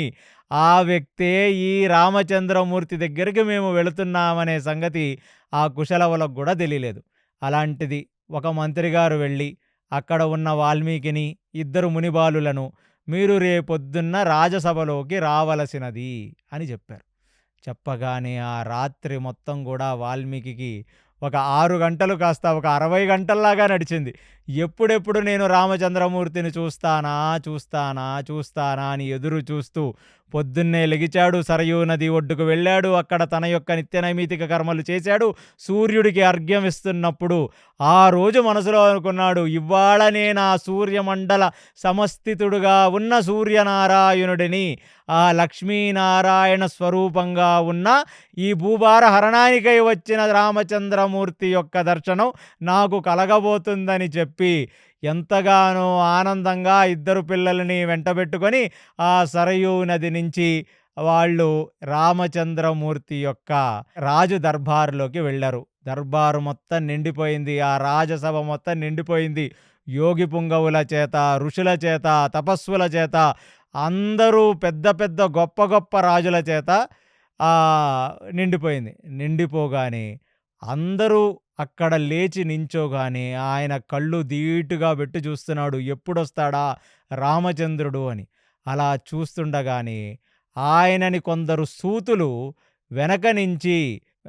ఆ వ్యక్తే ఈ రామచంద్రమూర్తి దగ్గరికి మేము వెళుతున్నామనే సంగతి ఆ కుశలవులకు కూడా తెలియలేదు. అలాంటిది ఒక మంత్రి గారు వెళ్ళి అక్కడ ఉన్న వాల్మీకిని, ఇద్దరు మునిబాలులను మీరు రేపొద్దున్న రాజసభలోకి రావలసినది అని చెప్పారు. చెప్పగానే ఆ రాత్రి మొత్తం కూడా వాల్మీకికి ఒక 6 గంటలు కాస్త ఒక 60 గంటల్లాగా నడిచింది. ఎప్పుడెప్పుడు నేను రామచంద్రమూర్తిని చూస్తానా, చూస్తానా, చూస్తానా అని ఎదురు చూస్తూ పొద్దున్నే లెగిచాడు. సరయూ నది ఒడ్డుకు వెళ్ళాడు. అక్కడ తన యొక్క నిత్య నైమితిక కర్మలు చేశాడు. సూర్యుడికి అర్ఘ్యం ఇస్తున్నప్పుడు ఆ రోజు మనసులో అనుకున్నాడు, ఇవాళ నేను ఆ సూర్యమండల సమస్థితుడుగా ఉన్న సూర్యనారాయణుడిని, ఆ లక్ష్మీనారాయణ స్వరూపంగా ఉన్న ఈ భూభార హరణానికై వచ్చిన రామచంద్రమూర్తి యొక్క దర్శనం నాకు కలగబోతుందని చెప్పి ఎంతగానో ఆనందంగా ఇద్దరు పిల్లల్ని వెంటబెట్టుకొని ఆ సరయూ నది నుంచి వాళ్ళు రామచంద్రమూర్తి యొక్క రాజు దర్బారులోకి వెళ్ళారు. దర్బారు మొత్తం నిండిపోయింది. ఆ రాజసభ మొత్తం నిండిపోయింది. యోగి పుంగవుల చేత, ఋషుల చేత, తపస్సుల చేత, అందరూ పెద్ద పెద్ద గొప్ప గొప్ప రాజుల చేత నిండిపోయింది. నిండిపోగానే అందరూ అక్కడ లేచి నించోగానే ఆయన కళ్ళు ధీటుగా పెట్టి చూస్తున్నాడు, ఎప్పుడొస్తాడా రామచంద్రుడు అని. అలా చూస్తుండగానే ఆయనని కొందరు సూతులు వెనక నుంచి,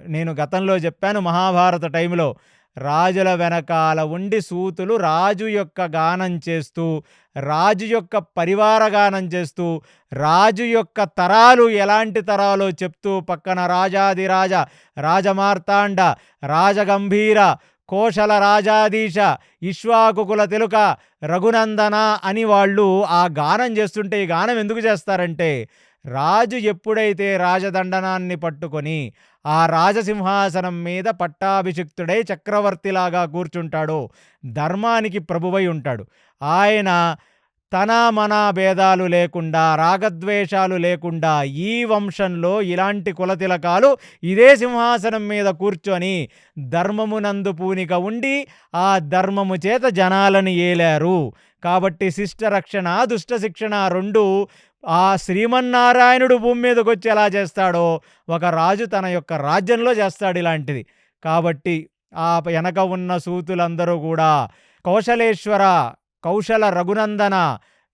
నేను గతంలో చెప్పాను మహాభారత టైంలో, రాజుల వెనకాల ఉండి సూతులు రాజు యొక్క గానం చేస్తూ, రాజు యొక్క పరివార గానం చేస్తూ, రాజు యొక్క తరాలు ఎలాంటి తరాలో చెప్తూ పక్కన రాజాదిరాజ, రాజమార్తాండ, రాజగంభీర, కోశల రాజాధీశ, ఇక్ష్వాకుకుల తిలక, రఘునందన అని వాళ్ళు ఆ గానం చేస్తుంటే, ఈ గానం ఎందుకు చేస్తారంటే రాజు ఎప్పుడైతే రాజదండనాన్ని పట్టుకొని ఆ రాజసింహాసనం మీద పట్టాభిషిక్తుడై చక్రవర్తిలాగా కూర్చుంటాడో, ధర్మానికి ప్రభువై ఉంటాడు. ఆయన తన మన భేదాలు లేకుండా, రాగద్వేషాలు లేకుండా ఈ వంశంలో ఇలాంటి కులతిలకాలు ఇదే సింహాసనం మీద కూర్చొని ధర్మమునందు పూనిక ఉండి ఆ ధర్మము చేత జనాలను ఏలారు. కాబట్టి శిష్ట రక్షణ, దుష్ట శిక్షణ రెండు ఆ శ్రీమన్నారాయణుడు భూమి మీదకి వచ్చి ఎలా చేస్తాడో ఒక రాజు తన యొక్క రాజ్యంలో చేస్తాడు ఇలాంటిది. కాబట్టి ఆ వెనక ఉన్న సూతులందరూ కూడా కౌశలేశ్వర, కౌశల రఘునందన,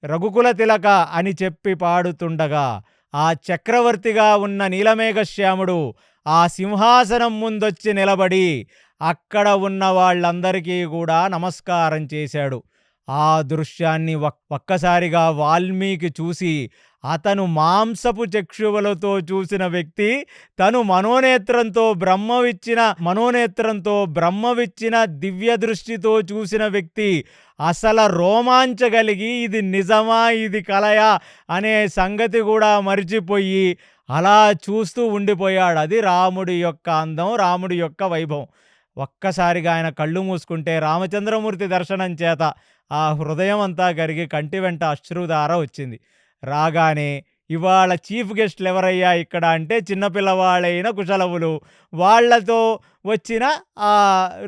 రఘుకుల తిలక అని చెప్పి పాడుతుండగా ఆ చక్రవర్తిగా ఉన్న నీలమేఘశ్యాముడు ఆ సింహాసనం ముందొచ్చి నిలబడి అక్కడ ఉన్న వాళ్ళందరికీ కూడా నమస్కారం చేశాడు. ఆ దృశ్యాన్ని ఒక్కసారిగా వాల్మీకి చూసి, అతను మాంసపు చక్షువులతో చూసిన వ్యక్తి తను బ్రహ్మవిచ్చిన దివ్య దృష్టితో చూసిన వ్యక్తి అసలు రోమాంచగలిగి ఇది నిజమా, ఇది కలయా అనే సంగతి కూడా మరిచిపోయి అలా చూస్తూ ఉండిపోయాడు. అది రాముడి యొక్క అందం, రాముడి యొక్క వైభవం. ఒక్కసారిగా ఆయన కళ్ళు మూసుకుంటే రామచంద్రమూర్తి దర్శనం చేత ఆ హృదయం అంతా కరిగి కంటి వెంట అశ్రుధార వచ్చింది. రాగానే ఇవాళ చీఫ్ గెస్ట్‌లు ఎవరయ్యా ఇక్కడ అంటే చిన్నపిల్లవాళ్ళైన కుశలవులు. వాళ్ళతో వచ్చిన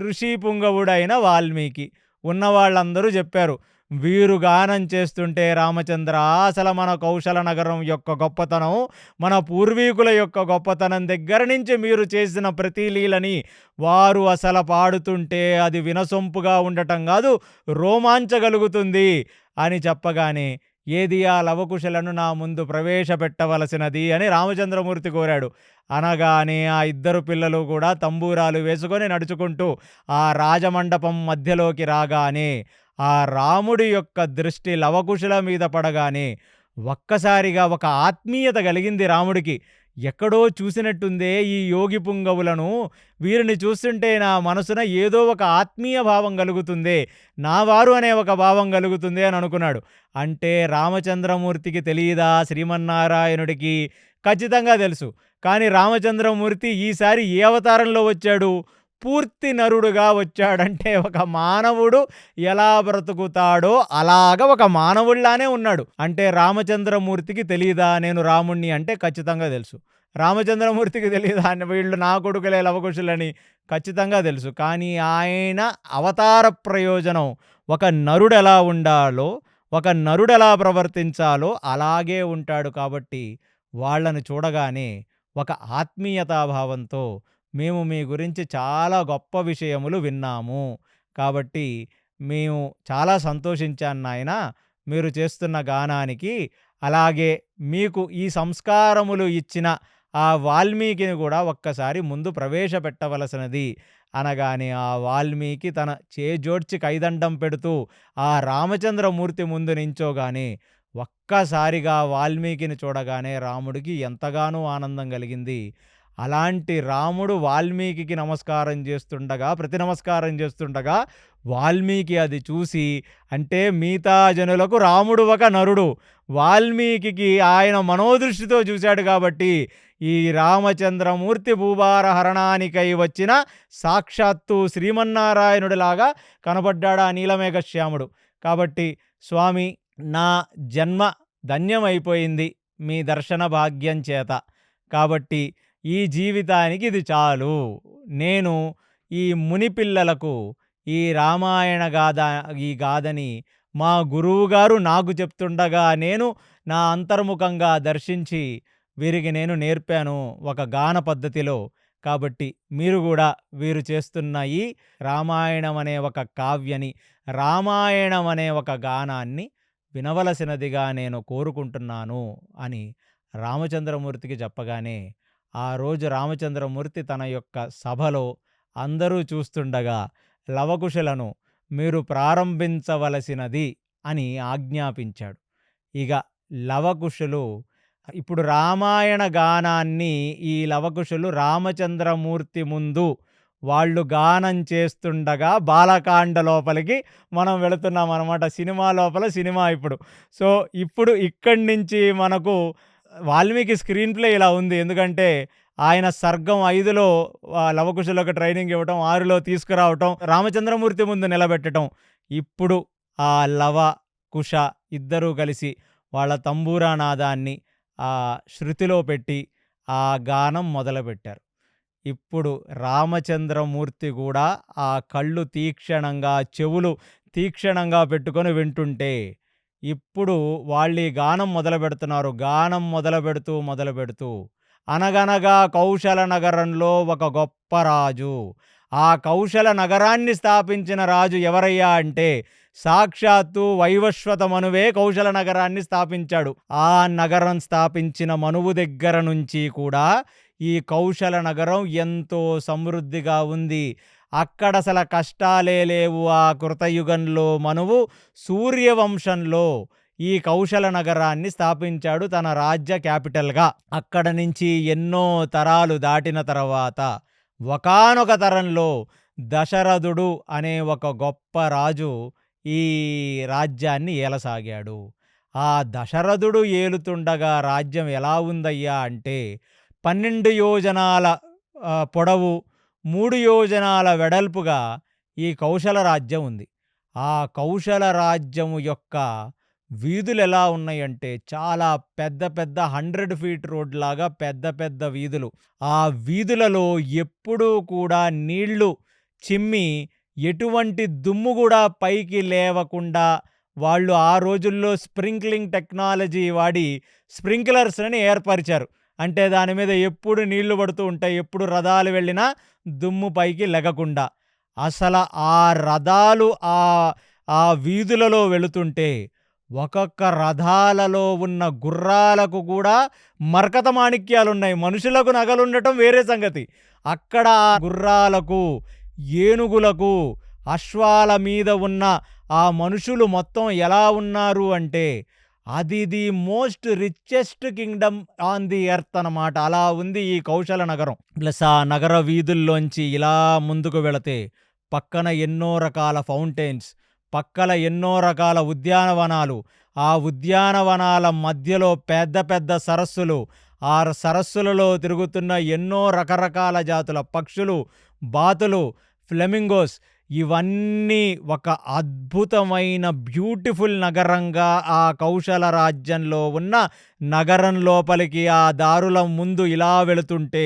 ఋషి పుంగవుడైన వాల్మీకి. ఉన్నవాళ్ళందరూ జెప్పారు. వీరు గానం చేస్తుంటే రామచంద్ర అసలు మన కౌశల నగరం యొక్క గొప్పతనం, మన పూర్వీకుల యొక్క గొప్పతనం దగ్గర నుంచి మీరు చేసిన ప్రతి లీలని వారు అసలు పాడుతుంటే అది వినసొంపుగా ఉండటం గాదు, రోమాంచగలుగుతుంది అని చెప్పగానే, ఏది ఆ లవకుశలను నా ముందు ప్రవేశపెట్టవలసినది అని రామచంద్రమూర్తి కోరాడు. అనగానే ఆ ఇద్దరు పిల్లలు కూడా తంబూరాలు వేసుకొని నడుచుకుంటూ ఆ రాజమండపం మధ్యలోకి రాగానే, ఆ రాముడి యొక్క దృష్టి లవకుశుల మీద పడగానే ఒక్కసారిగా ఒక ఆత్మీయత కలిగింది రాముడికి. ఎక్కడో చూసినట్టుందే ఈ యోగి పుంగవులను, వీరిని చూస్తుంటే నా మనసున ఏదో ఒక ఆత్మీయ భావం కలుగుతుందే, నా వారు అనే ఒక భావం కలుగుతుంది అని అనుకున్నాడు. అంటే రామచంద్రమూర్తికి తెలియదా శ్రీమన్నారాయణుడికి? ఖచ్చితంగా తెలుసు. కానీ రామచంద్రమూర్తి ఈసారి ఏ అవతారంలో వచ్చాడు? పూర్తి నరుడుగా వచ్చాడంటే ఒక మానవుడు ఎలా బ్రతుకుతాడో అలాగా ఒక మానవుడిలానే ఉన్నాడు. అంటే రామచంద్రమూర్తికి తెలీదా నేను రాముణ్ణి అంటే? ఖచ్చితంగా తెలుసు. రామచంద్రమూర్తికి తెలీదా వీళ్ళు నా కొడుకులే లవకుశులని? ఖచ్చితంగా తెలుసు. కానీ ఆయన అవతార ప్రయోజనం ఒక నరుడెలా ఉండాలో, ఒక నరుడెలా ప్రవర్తించాలో అలాగే ఉంటాడు కాబట్టి వాళ్ళని చూడగానే ఒక ఆత్మీయతాభావంతో మేము మీ గురించి చాలా గొప్ప విషయములు విన్నాము. కాబట్టి మేము చాలా సంతోషించాను నాయనా మీరు చేస్తున్న గానానికి. అలాగే మీకు ఈ సంస్కారములు ఇచ్చిన ఆ వాల్మీకిని కూడా ఒక్కసారి ముందు ప్రవేశపెట్టవలసినది అనగానే, ఆ వాల్మీకి తన చేజోడ్చి కైదండం పెడుతూ ఆ రామచంద్రమూర్తి ముందు నించోగానే ఒక్కసారిగా వాల్మీకిని చూడగానే రాముడికి ఎంతగానో ఆనందం కలిగింది. అలాంటి రాముడు వాల్మీకి నమస్కారం చేస్తుండగా, ప్రతి నమస్కారం చేస్తుండగా వాల్మీకి అది చూసి, అంటే మిగతా జనులకు రాముడు ఒక నరుడు, వాల్మీకి ఆయన మనోదృష్టితో చూశాడు కాబట్టి ఈ రామచంద్రమూర్తి భూభార హరణానికై వచ్చిన సాక్షాత్తు శ్రీమన్నారాయణుడిలాగా కనబడ్డాడు ఆ నీలమేఘశ్యాముడు. కాబట్టి స్వామి, నా జన్మ ధన్యమైపోయింది మీ దర్శన భాగ్యం చేత. కాబట్టి ఈ జీవితానికి ఇది చాలు. నేను ఈ మునిపిల్లలకు ఈ రామాయణ గాథ, ఈ గాథని మా గురువుగారు నాకు చెప్తుండగా నేను నా అంతర్ముఖంగా దర్శించి వీరికి నేను నేర్పాను ఒక గాన పద్ధతిలో. కాబట్టి మీరు కూడా వీరు చేస్తున్న ఈ రామాయణం అనే ఒక కావ్యని, రామాయణం అనే ఒక గానాన్ని వినవలసినదిగా నేను కోరుకుంటున్నాను అని రామచంద్రమూర్తికి చెప్పగానే, ఆ రోజు రామచంద్రమూర్తి తన యొక్క సభలో అందరూ చూస్తుండగా లవకుశలను మీరు ప్రారంభించవలసినది అని ఆజ్ఞాపించాడు. ఇక లవకుశులు ఇప్పుడు రామాయణ గానాన్ని ఈ లవకుశులు రామచంద్రమూర్తి ముందు వాళ్ళు గానం చేస్తుండగా బాలకాండ లోపలికి మనం వెళుతున్నాం అనమాట. సినిమా లోపల సినిమా ఇప్పుడు. సో ఇప్పుడు ఇక్కడి నుంచి మనకు వాల్మీకి స్క్రీన్ ప్లే ఇలా ఉంది. ఎందుకంటే ఆయన సర్గం 5లో లవకుశులకు ట్రైనింగ్ ఇవ్వటం, 6లో తీసుకురావటం, రామచంద్రమూర్తి ముందు నిలబెట్టడం. ఇప్పుడు ఆ లవ కుశ ఇద్దరూ కలిసి వాళ్ళ తంబూరా నాదాన్ని శృతిలో పెట్టి ఆ గానం మొదలుపెట్టారు. ఇప్పుడు రామచంద్రమూర్తి కూడా ఆ కళ్ళు తీక్షణంగా, చెవులు తీక్షణంగా పెట్టుకొని వింటుంటే, ఇప్పుడు వాళ్ళు ఈ గానం మొదలుపెడుతున్నారు. గానం మొదలుపెడుతూ అనగనగా కౌశల నగరంలో ఒక గొప్ప రాజు. ఆ కౌశల నగరాన్ని స్థాపించిన రాజు ఎవరయ్యా అంటే సాక్షాత్తు వైవస్వత మనువే కౌశల నగరాన్ని స్థాపించాడు. ఆ నగరం స్థాపించిన మనువు దగ్గర నుంచి కూడా ఈ కౌశల నగరం ఎంతో సమృద్ధిగా ఉంది. అక్కడ అసలు కష్టాలే లేవు. ఆ కృతయుగంలో మనువు సూర్యవంశంలో ఈ కౌశల నగరాన్ని స్థాపించాడు తన రాజ్య క్యాపిటల్గా. అక్కడ నుంచి ఎన్నో తరాలు దాటిన తర్వాత ఒకానొక తరంలో దశరథుడు అనే ఒక గొప్ప రాజు ఈ రాజ్యాన్ని ఏలసాగాడు. ఆ దశరథుడు ఏలుతుండగా రాజ్యం ఎలా ఉందయ్యా అంటే 12 యోజనాల పొడవు, 3 యోజనాల వెడల్పుగా ఈ కౌశల రాజ్యం ఉంది. ఆ కౌశల రాజ్యము యొక్క వీధులెలా ఉన్నాయంటే చాలా పెద్ద పెద్ద 100 ఫీట్ రోడ్‌లాగా పెద్ద పెద్ద వీధులు. ఆ వీధులలో ఎప్పుడూ కూడా నీళ్లు చిమ్మి ఎటువంటి దుమ్ము గూడా పైకి లేవకుండా వాళ్ళు ఆ రోజుల్లో స్ప్రింక్లింగ్ టెక్నాలజీ వాడి స్ప్రింక్లర్స్‌ని ఏర్పరిచారు. అంటే దాని మీద ఎప్పుడు నీళ్లు పడుతూ ఉంటాయి. ఎప్పుడు రథాలు వెళ్ళినా దుమ్ము పైకి లెగకుండా. అసల ఆ రథాలు ఆ వీధులలో వెళుతుంటే ఒక్కొక్క రథాలలో ఉన్న గుర్రాలకు కూడా మరకత మాణిక్యాలున్నాయి. మనుషులకు నగలుండటం వేరే సంగతి. అక్కడ ఆ గుర్రాలకు, ఏనుగులకు, అశ్వాల మీద ఉన్న ఆ మనుషులు మొత్తం ఎలా ఉన్నారు అంటే అది the most richest Kingdom on the earth అన్నమాట. అలా ఉంది ఈ కౌశల నగరం. ప్లస్ ఆ నగర వీధుల్లోంచి ఇలా ముందుకు వెళితే పక్కన ఎన్నో రకాల ఫౌంటైన్స్, పక్కల ఎన్నో రకాల ఉద్యానవనాలు, ఆ ఉద్యానవనాల మధ్యలో పెద్ద పెద్ద సరస్సులు, ఆ సరస్సులలో తిరుగుతున్న ఎన్నో రకరకాల జాతుల పక్షులు, బాతులు, ఫ్లెమింగోస్, ఇవన్నీ ఒక అద్భుతమైన బ్యూటిఫుల్ నగరంగా ఆ కౌశల రాజ్యంలో ఉన్న నగరం లోపలికి ఆ దారుల ముందు ఇలా వెళుతుంటే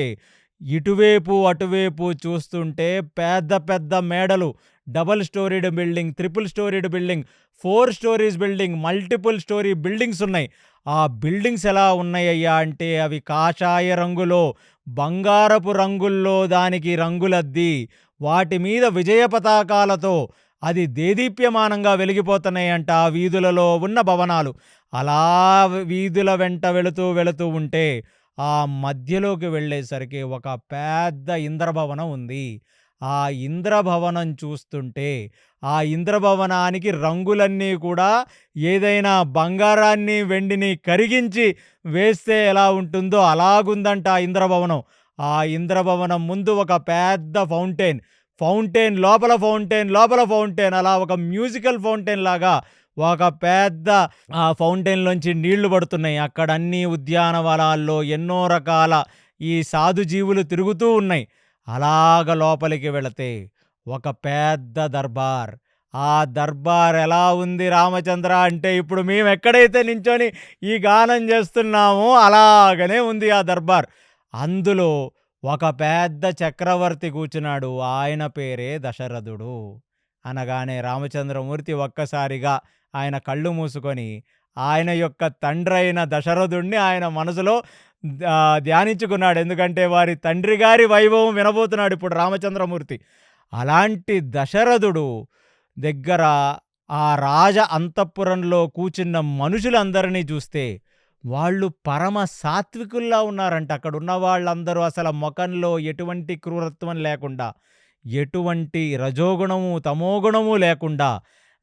ఇటువైపు అటువైపు చూస్తుంటే పెద్ద పెద్ద మేడలు, double storeyed building, triple storeyed building, 4 stories building, multiple story buildings ఉన్నాయి. ఆ బిల్డింగ్స్ ఎలా ఉన్నాయ్యా అంటే అవి కాషాయ రంగులో, బంగారపు రంగుల్లో దానికి రంగులద్ది వాటి మీద విజయ పతాకాలతో అది దేదీప్యమానంగా వెలిగిపోతున్నాయంట ఆ వీధులలో ఉన్న భవనాలు. అలా వీధుల వెంట వెళుతూ వెళుతూ ఉంటే ఆ మధ్యలోకి వెళ్ళేసరికి ఒక పెద్ద ఇంద్రభవనం ఉంది. ఆ ఇంద్రభవనం చూస్తుంటే ఆ ఇంద్రభవనానికి రంగులన్నీ కూడా ఏదైనా బంగారాన్ని, వెండిని కరిగించి వేస్తే ఎలా ఉంటుందో అలాగుందంట ఆ ఇంద్రభవనం. ఆ ఇంద్రభవనం ముందు ఒక పెద్ద ఫౌంటైన్, ఫౌంటైన్ లోపల ఫౌంటైన్, లోపల ఫౌంటైన్, అలా ఒక మ్యూజికల్ ఫౌంటైన్ లాగా ఒక పెద్ద ఆ ఫౌంటైన్‌లోంచి నీళ్లు పడుతున్నాయి. అక్కడ అన్ని ఉద్యానవనాల్లో ఎన్నో రకాల ఈ సాధు జీవులు తిరుగుతూ ఉన్నాయి. అలాగ లోపలికి వెళితే ఒక పెద్ద దర్బార్. ఆ దర్బార్ ఎలా ఉంది రామచంద్ర అంటే ఇప్పుడు మేము ఎక్కడైతే నించొని ఈ గానం చేస్తున్నామో అలాగనే ఉంది ఆ దర్బార్. అందులో ఒక పెద్ద చక్రవర్తి కూర్చున్నాడు. ఆయన పేరే దశరథుడు. అనగానే రామచంద్రమూర్తి ఒక్కసారిగా ఆయన కళ్ళు మూసుకొని ఆయన యొక్క తండ్రైన దశరథుడిని ఆయన మనసులో ధ్యానించుకున్నాడు. ఎందుకంటే వారి తండ్రి గారి వైభవం వినబోతున్నాడు ఇప్పుడు రామచంద్రమూర్తి. అలాంటి దశరథుడు దగ్గర ఆ రాజ అంతఃపురంలో కూర్చున్న మనుషులందరినీ చూస్తే వాళ్ళు పరమ సాత్వికుల్లా ఉన్నారంట. అక్కడున్న వాళ్ళందరూ అసలు మొఖంలో ఎటువంటి క్రూరత్వం లేకుండా, ఎటువంటి రజోగుణము, తమోగుణము లేకుండా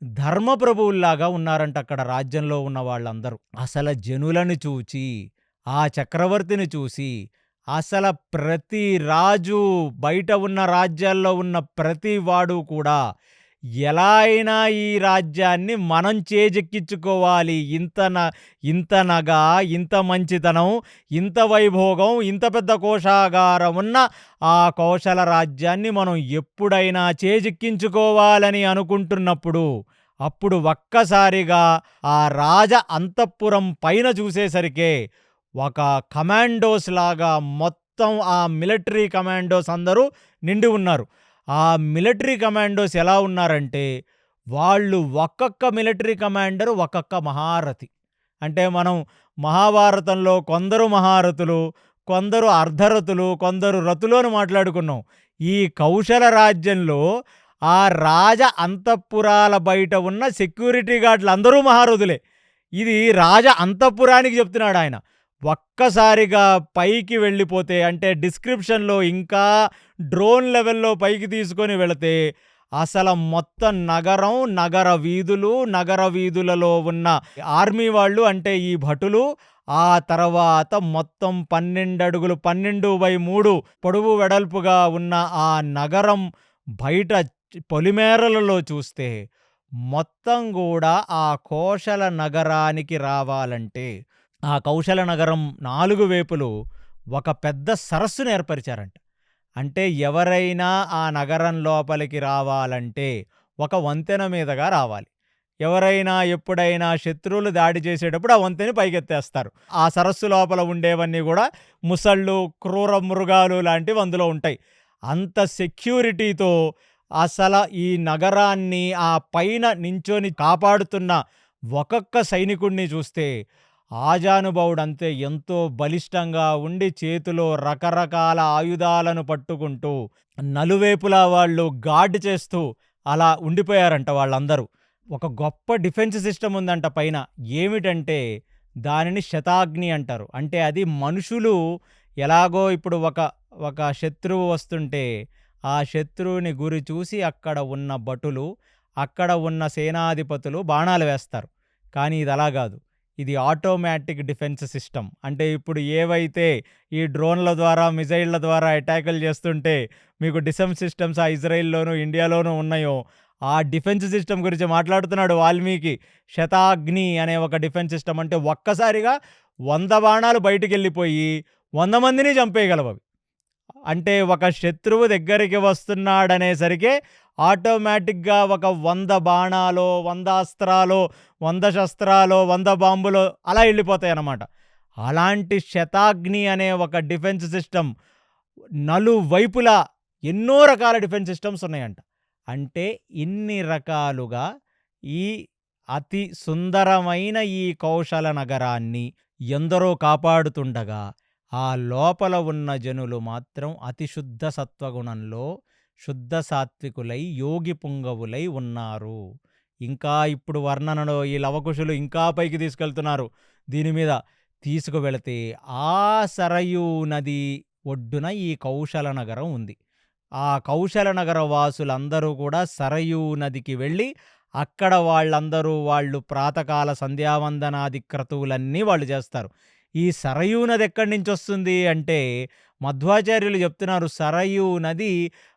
ధర్మప్రభువుల్లాగా ఉన్నారంట అక్కడ రాజ్యంలో ఉన్న వాళ్ళందరూ. అసలు జనులను చూచి, ఆ చక్రవర్తిని చూసి అసల ప్రతి రాజు, బయట ఉన్న రాజ్యాల్లో ఉన్న ప్రతి వాడు కూడా ఎలా అయినా ఈ రాజ్యాన్ని మనం చేజెక్కించుకోవాలి. ఇంత నగ, ఇంత మంచితనం, ఇంత వైభోగం, ఇంత పెద్ద కోశాగారం ఉన్న ఆ కౌశల రాజ్యాన్ని మనం ఎప్పుడైనా చేజిక్కించుకోవాలని అనుకుంటున్నప్పుడు అప్పుడు ఒక్కసారిగా ఆ రాజ అంతఃపురం పైన చూసేసరికే ఒక కమాండోస్ లాగా మొత్తం ఆ మిలిటరీ కమాండోస్ అందరూ నిండి ఉన్నారు. ఆ మిలిటరీ కమాండోస్ ఎలా ఉన్నారంటే వాళ్ళు ఒక్కొక్క మిలిటరీ కమాండర్ ఒక్కొక్క మహారథి. అంటే మనం మహాభారతంలో కొందరు మహారథులు, కొందరు అర్ధరథులు, కొందరు రథులు అని మాట్లాడుకున్నాం. ఈ కౌశల రాజ్యంలో ఆ రాజ అంతఃపురాల బయట ఉన్న సెక్యూరిటీ గార్డులు అందరూ మహారథులే. ఇది రాజ అంతఃపురానికి చెప్తున్నాడు ఆయన. ఒక్కసారిగా పైకి వెళ్ళిపోతే అంటే డిస్క్రిప్షన్లో ఇంకా డ్రోన్ లెవెల్లో పైకి తీసుకొని వెళితే అసలు మొత్తం నగరం, నగర వీధులు, నగర వీధులలో ఉన్న ఆర్మీ వాళ్ళు అంటే ఈ భటులు, ఆ తర్వాత మొత్తం 12 అడుగులు 12/3 పొడవు వెడల్పుగా ఉన్న ఆ నగరం బయట పొలిమేరలలో చూస్తే మొత్తం కూడా ఆ కోశల నగరానికి రావాలంటే ఆ కౌశల నగరం 4 వైపులు ఒక పెద్ద సరస్సును ఏర్పరిచారంట. అంటే ఎవరైనా ఆ నగరం లోపలికి రావాలంటే ఒక వంతెన మీదుగా రావాలి. ఎవరైనా ఎప్పుడైనా శత్రువులు దాడి చేసేటప్పుడు ఆ వంతెని పైకెత్తేస్తారు. ఆ సరస్సు లోపల ఉండేవన్నీ కూడా ముసళ్ళు, క్రూర మృగాలు లాంటివి అందులో ఉంటాయి. అంత సెక్యూరిటీతో అసల ఈ నగరాన్ని ఆ పైన నించొని కాపాడుతున్న ఒక్కొక్క సైనికుడిని చూస్తే ఆజానుభావుడంతే ఎంతో బలిష్టంగా ఉండి చేతిలో రకరకాల ఆయుధాలను పట్టుకుంటూ నలువైపులా వాళ్ళు గార్డ్ చేస్తూ అలా ఉండిపోయారంట వాళ్ళందరూ. ఒక గొప్ప డిఫెన్స్ సిస్టమ్ ఉందంట పైన. ఏమిటంటే దానిని శతాగ్ని అంటారు. అంటే అది మనుషులు ఎలాగో ఇప్పుడు ఒక శత్రువు వస్తుంటే ఆ శత్రువుని గురి చూసి అక్కడ ఉన్న భటులు, అక్కడ ఉన్న సేనాధిపతులు బాణాలు వేస్తారు. కానీ ఇది అలా గాదు. ఇది ఆటోమేటిక్ డిఫెన్స్ సిస్టమ్. అంటే ఇప్పుడు ఏవైతే ఈ డ్రోన్‌ల ద్వారా, మిసైళ్ళ ద్వారా అటాకులు చేస్తుంటే మీకు డిఫెన్స్ సిస్టమ్స్ ఇజ్రాయెల్‌లోను, ఇండియాలోనూ ఉన్నాయో, ఆ డిఫెన్స్ సిస్టమ్ గురించి మాట్లాడుతున్నాడు వాల్మీకి. శతాగ్ని అనే ఒక డిఫెన్స్ సిస్టమ్ అంటే ఒక్కసారిగా 100 బాణాలు బయటికెళ్ళిపోయి 100 మందిని చంపేయగలవవి. అంటే ఒక శత్రువు దగ్గరికి వస్తున్నాడనేసరికే ఆటోమేటిక్‌గా ఒక 100 బాణాలో, 100 అస్త్రాలో, 100 శస్త్రాలో, 100 బాంబులో అలా ఎళ్ళిపోతాయన్నమాట. అలాంటి శతాగ్ని అనే ఒక డిఫెన్స్ సిస్టమ్ నలువైపులా ఎన్నో రకాల డిఫెన్స్ సిస్టమ్స్ ఉన్నాయంట. అంటే ఇన్ని రకాలుగా ఈ అతి సుందరమైన ఈ కౌశల నగరాన్ని ఎందరో కాపాడుతుండగా, ఆ లోపల ఉన్న జనులు మాత్రం అతి శుద్ధ సత్వగుణంలో శుద్ధ సాత్వికులై యోగి పుంగవులై ఉన్నారు. ఇంకా ఇప్పుడు వర్ణనలో ఈ లవకుశులు ఇంకా పైకి తీసుకెళ్తున్నారు. దీని మీద తీసుకువెళితే ఆ సరయూ నది ఒడ్డున ఈ కౌశల నగరం ఉంది. ఆ కౌశల నగర వాసులందరూ కూడా సరయూ నదికి వెళ్ళి అక్కడ వాళ్ళు ప్రాతకాల సంధ్యావందనాది క్రతువులన్నీ వాళ్ళు చేస్తారు. ఈ సరయూ నది ఎక్కడి నుంచి వస్తుంది అంటే మధ్వాచార్యులు చెప్తున్నారు, సరయూ నది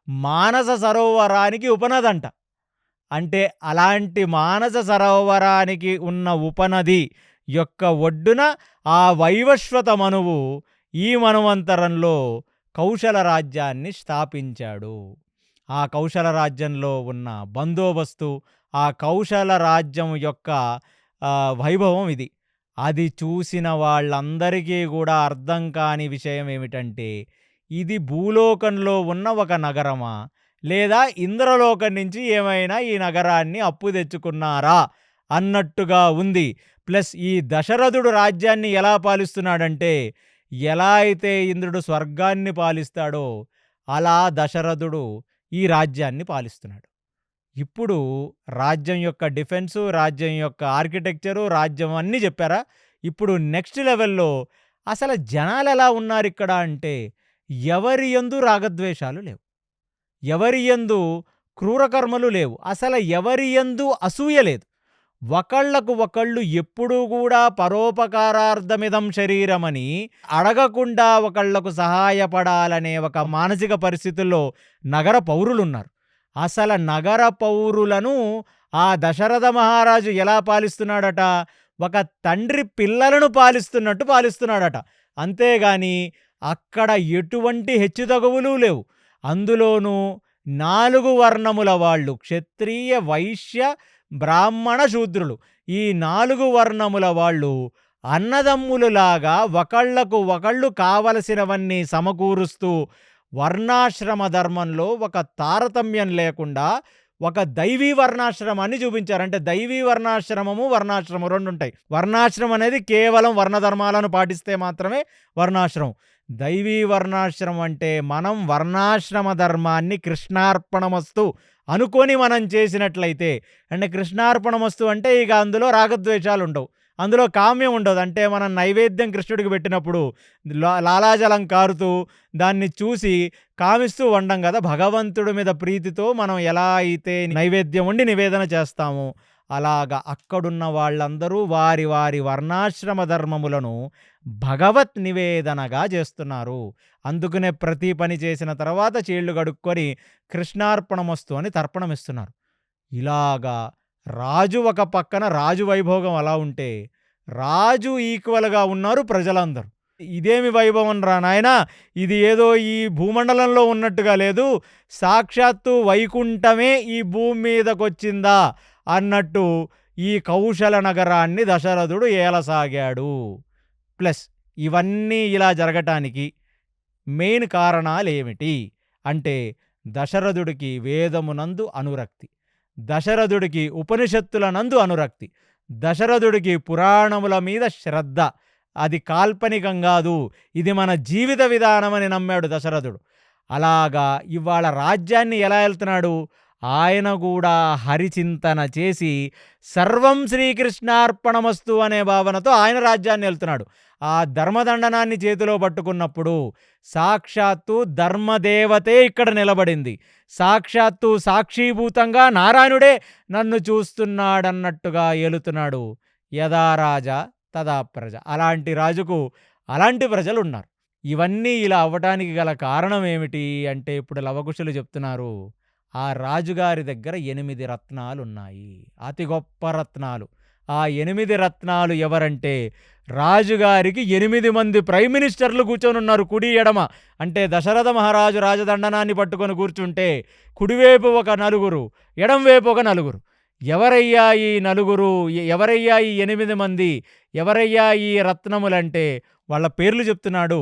మానస సరోవరానికి ఉపనదంట. అంటే అలాంటి మానస సరోవరానికి ఉన్న ఉపనది యొక్క ఒడ్డున ఆ వైవస్వత మనువు ఈ మన్వంతరంలో కౌశల రాజ్యాన్ని స్థాపించాడు. ఆ కౌశల రాజ్యంలో ఉన్న బందోబస్తు, ఆ కౌశల రాజ్యం యొక్క వైభవం ఇది. అది చూసిన వాళ్ళందరికీ కూడా అర్థం కాని విషయం ఏమిటంటే, ఇది భూలోకంలో ఉన్న ఒక నగరమా? లేదా ఇంద్రలోకం నుంచి ఏమైనా ఈ నగరాన్ని అప్పు తెచ్చుకున్నారా అన్నట్టుగా ఉంది. ప్లస్ ఈ దశరథుడు రాజ్యాన్ని ఎలా పాలిస్తున్నాడంటే, ఎలా అయితే ఇంద్రుడు స్వర్గాన్ని పాలిస్తాడో అలా దశరథుడు ఈ రాజ్యాన్ని పాలిస్తున్నాడు. ఇప్పుడు రాజ్యం యొక్క డిఫెన్సు, రాజ్యం యొక్క ఆర్కిటెక్చరు, రాజ్యం అన్నీ చెప్పారా? ఇప్పుడు నెక్స్ట్ లెవెల్‌లో అసలు జనాలెలా ఉన్నారిక్కడ అంటే, ఎవరి యందు రాగద్వేషాలు లేవు. ఎవరి యందు క్రూరకర్మలు లేవు. అసలు ఎవరి యందు అసూయ లేదు. ఒకళ్ళకు ఒకళ్ళు ఎప్పుడూ కూడా పరోపకారార్థమిదం శరీరమని అడగకుండా ఒకళ్ళకు సహాయపడాలనే ఒక మానసిక పరిస్థితుల్లో నగర పౌరులున్నారు. అసలు నగర పౌరులను ఆ దశరథ మహారాజు ఎలా పాలిస్తున్నాడట? ఒక తండ్రి పిల్లలను పాలిస్తున్నట్టు పాలిస్తున్నాడట. అంతేగాని అక్కడ ఎటువంటి హెచ్చుతగువులు లేవు. అందులోనూ 4 వర్ణముల వాళ్ళు క్షత్రియ, వైశ్య, బ్రాహ్మణ, శూద్రులు. ఈ 4 వర్ణముల వాళ్ళు అన్నదమ్ములులాగా ఒకళ్ళకు ఒకళ్ళు కావలసినవన్నీ సమకూరుస్తూ వర్ణాశ్రమ ధర్మంలో ఒక తారతమ్యం లేకుండా ఒక దైవీ వర్ణాశ్రమాన్ని చూపించారు. అంటే దైవీ వర్ణాశ్రమము, వర్ణాశ్రమం 2 ఉంటాయి. వర్ణాశ్రమం అనేది కేవలం వర్ణధర్మాలను పాటిస్తే మాత్రమే వర్ణాశ్రమం. దైవీ వర్ణాశ్రమం అంటే మనం వర్ణాశ్రమ ధర్మాన్ని కృష్ణార్పణమస్తు అనుకొని మనం చేసినట్లయితే, అంటే కృష్ణార్పణమస్తు అంటే ఇక అందులో రాగద్వేషాలు ఉండవు, అందులో కామ్యం ఉండదు. అంటే మనం నైవేద్యం కృష్ణుడికి పెట్టినప్పుడు లాలాజలం కారుతూ దాన్ని చూసి కామిస్తూ వండం కదా. భగవంతుడి మీద ప్రీతితో మనం ఎలా అయితే నైవేద్యం వండి నివేదన చేస్తామో అలాగా అక్కడున్న వాళ్ళందరూ వారి వారి వర్ణాశ్రమ ధర్మములను భగవత్ నివేదనగా చేస్తున్నారు. అందుకనే ప్రతి పని చేసిన తర్వాత చేళ్లు కడుక్కొని కృష్ణార్పణమస్తు అని తర్పణమిస్తున్నారు. ఇలాగా రాజు ఒక పక్కన రాజు వైభోగం అలా ఉంటే, రాజు ఈక్వల్గా ఉన్నారు ప్రజలందరూ. ఇదేమి వైభవం రా నాయనా, ఇది ఏదో ఈ భూమండలంలో ఉన్నట్టుగా లేదు, సాక్షాత్తు వైకుంఠమే ఈ భూమి మీదకొచ్చిందా అన్నట్టు ఈ కౌశల నగరాన్ని దశరథుడు ఏలసాగాడు. ప్లస్ ఇవన్నీ ఇలా జరగటానికి మెయిన్ కారణాలేమిటి అంటే, దశరథుడికి వేదమునందు అనురక్తి, దశరథుడికి ఉపనిషత్తులనందు అనురక్తి, దశరథుడికి పురాణముల మీద శ్రద్ధ. అది కాల్పనికం కాదు, ఇది మన జీవిత విధానమని నమ్మాడు దశరథుడు. అలాగా ఇవాళ రాజ్యాన్ని ఎలా వెళ్తున్నాడు, ఆయన కూడా హరిచింతన చేసి సర్వం శ్రీకృష్ణార్పణమస్తు అనే భావనతో ఆయన రాజ్యాన్ని వెళ్తున్నాడు. ఆ ధర్మదండనాన్ని చేతిలో పట్టుకున్నప్పుడు సాక్షాత్తు ధర్మదేవతే ఇక్కడ నిలబడింది. సాక్షాత్తు సాక్షీభూతంగా నారాయణుడే నన్ను చూస్తున్నాడన్నట్టుగా ఏలుతున్నాడు. యదా రాజా తదా ప్రజ. అలాంటి రాజుకు అలాంటి ప్రజలు ఉన్నారు. ఇవన్నీ ఇలా అవ్వటానికి గల కారణం ఏమిటి అంటే, ఇప్పుడు లవకుశులు చెప్తున్నారు, ఆ రాజుగారి దగ్గర 8 రత్నాలున్నాయి, అతి గొప్ప రత్నాలు. ఆ 8 రత్నాలు ఎవరంటే, రాజుగారికి 8 మంది ప్రైమ్ మినిస్టర్లు కూర్చొని ఉన్నారు కుడి ఎడమ. అంటే దశరథ మహారాజు రాజదండనాన్ని పట్టుకొని కూర్చుంటే కుడివైపు ఒక నలుగురు, ఎడంవైపు ఒక నలుగురు. ఎవరయ్యా ఈ నలుగురు, ఎవరయ్యా ఈ 8 మంది, ఎవరయ్యా ఈ రత్నములంటే వాళ్ళ పేర్లు చెప్తున్నాడు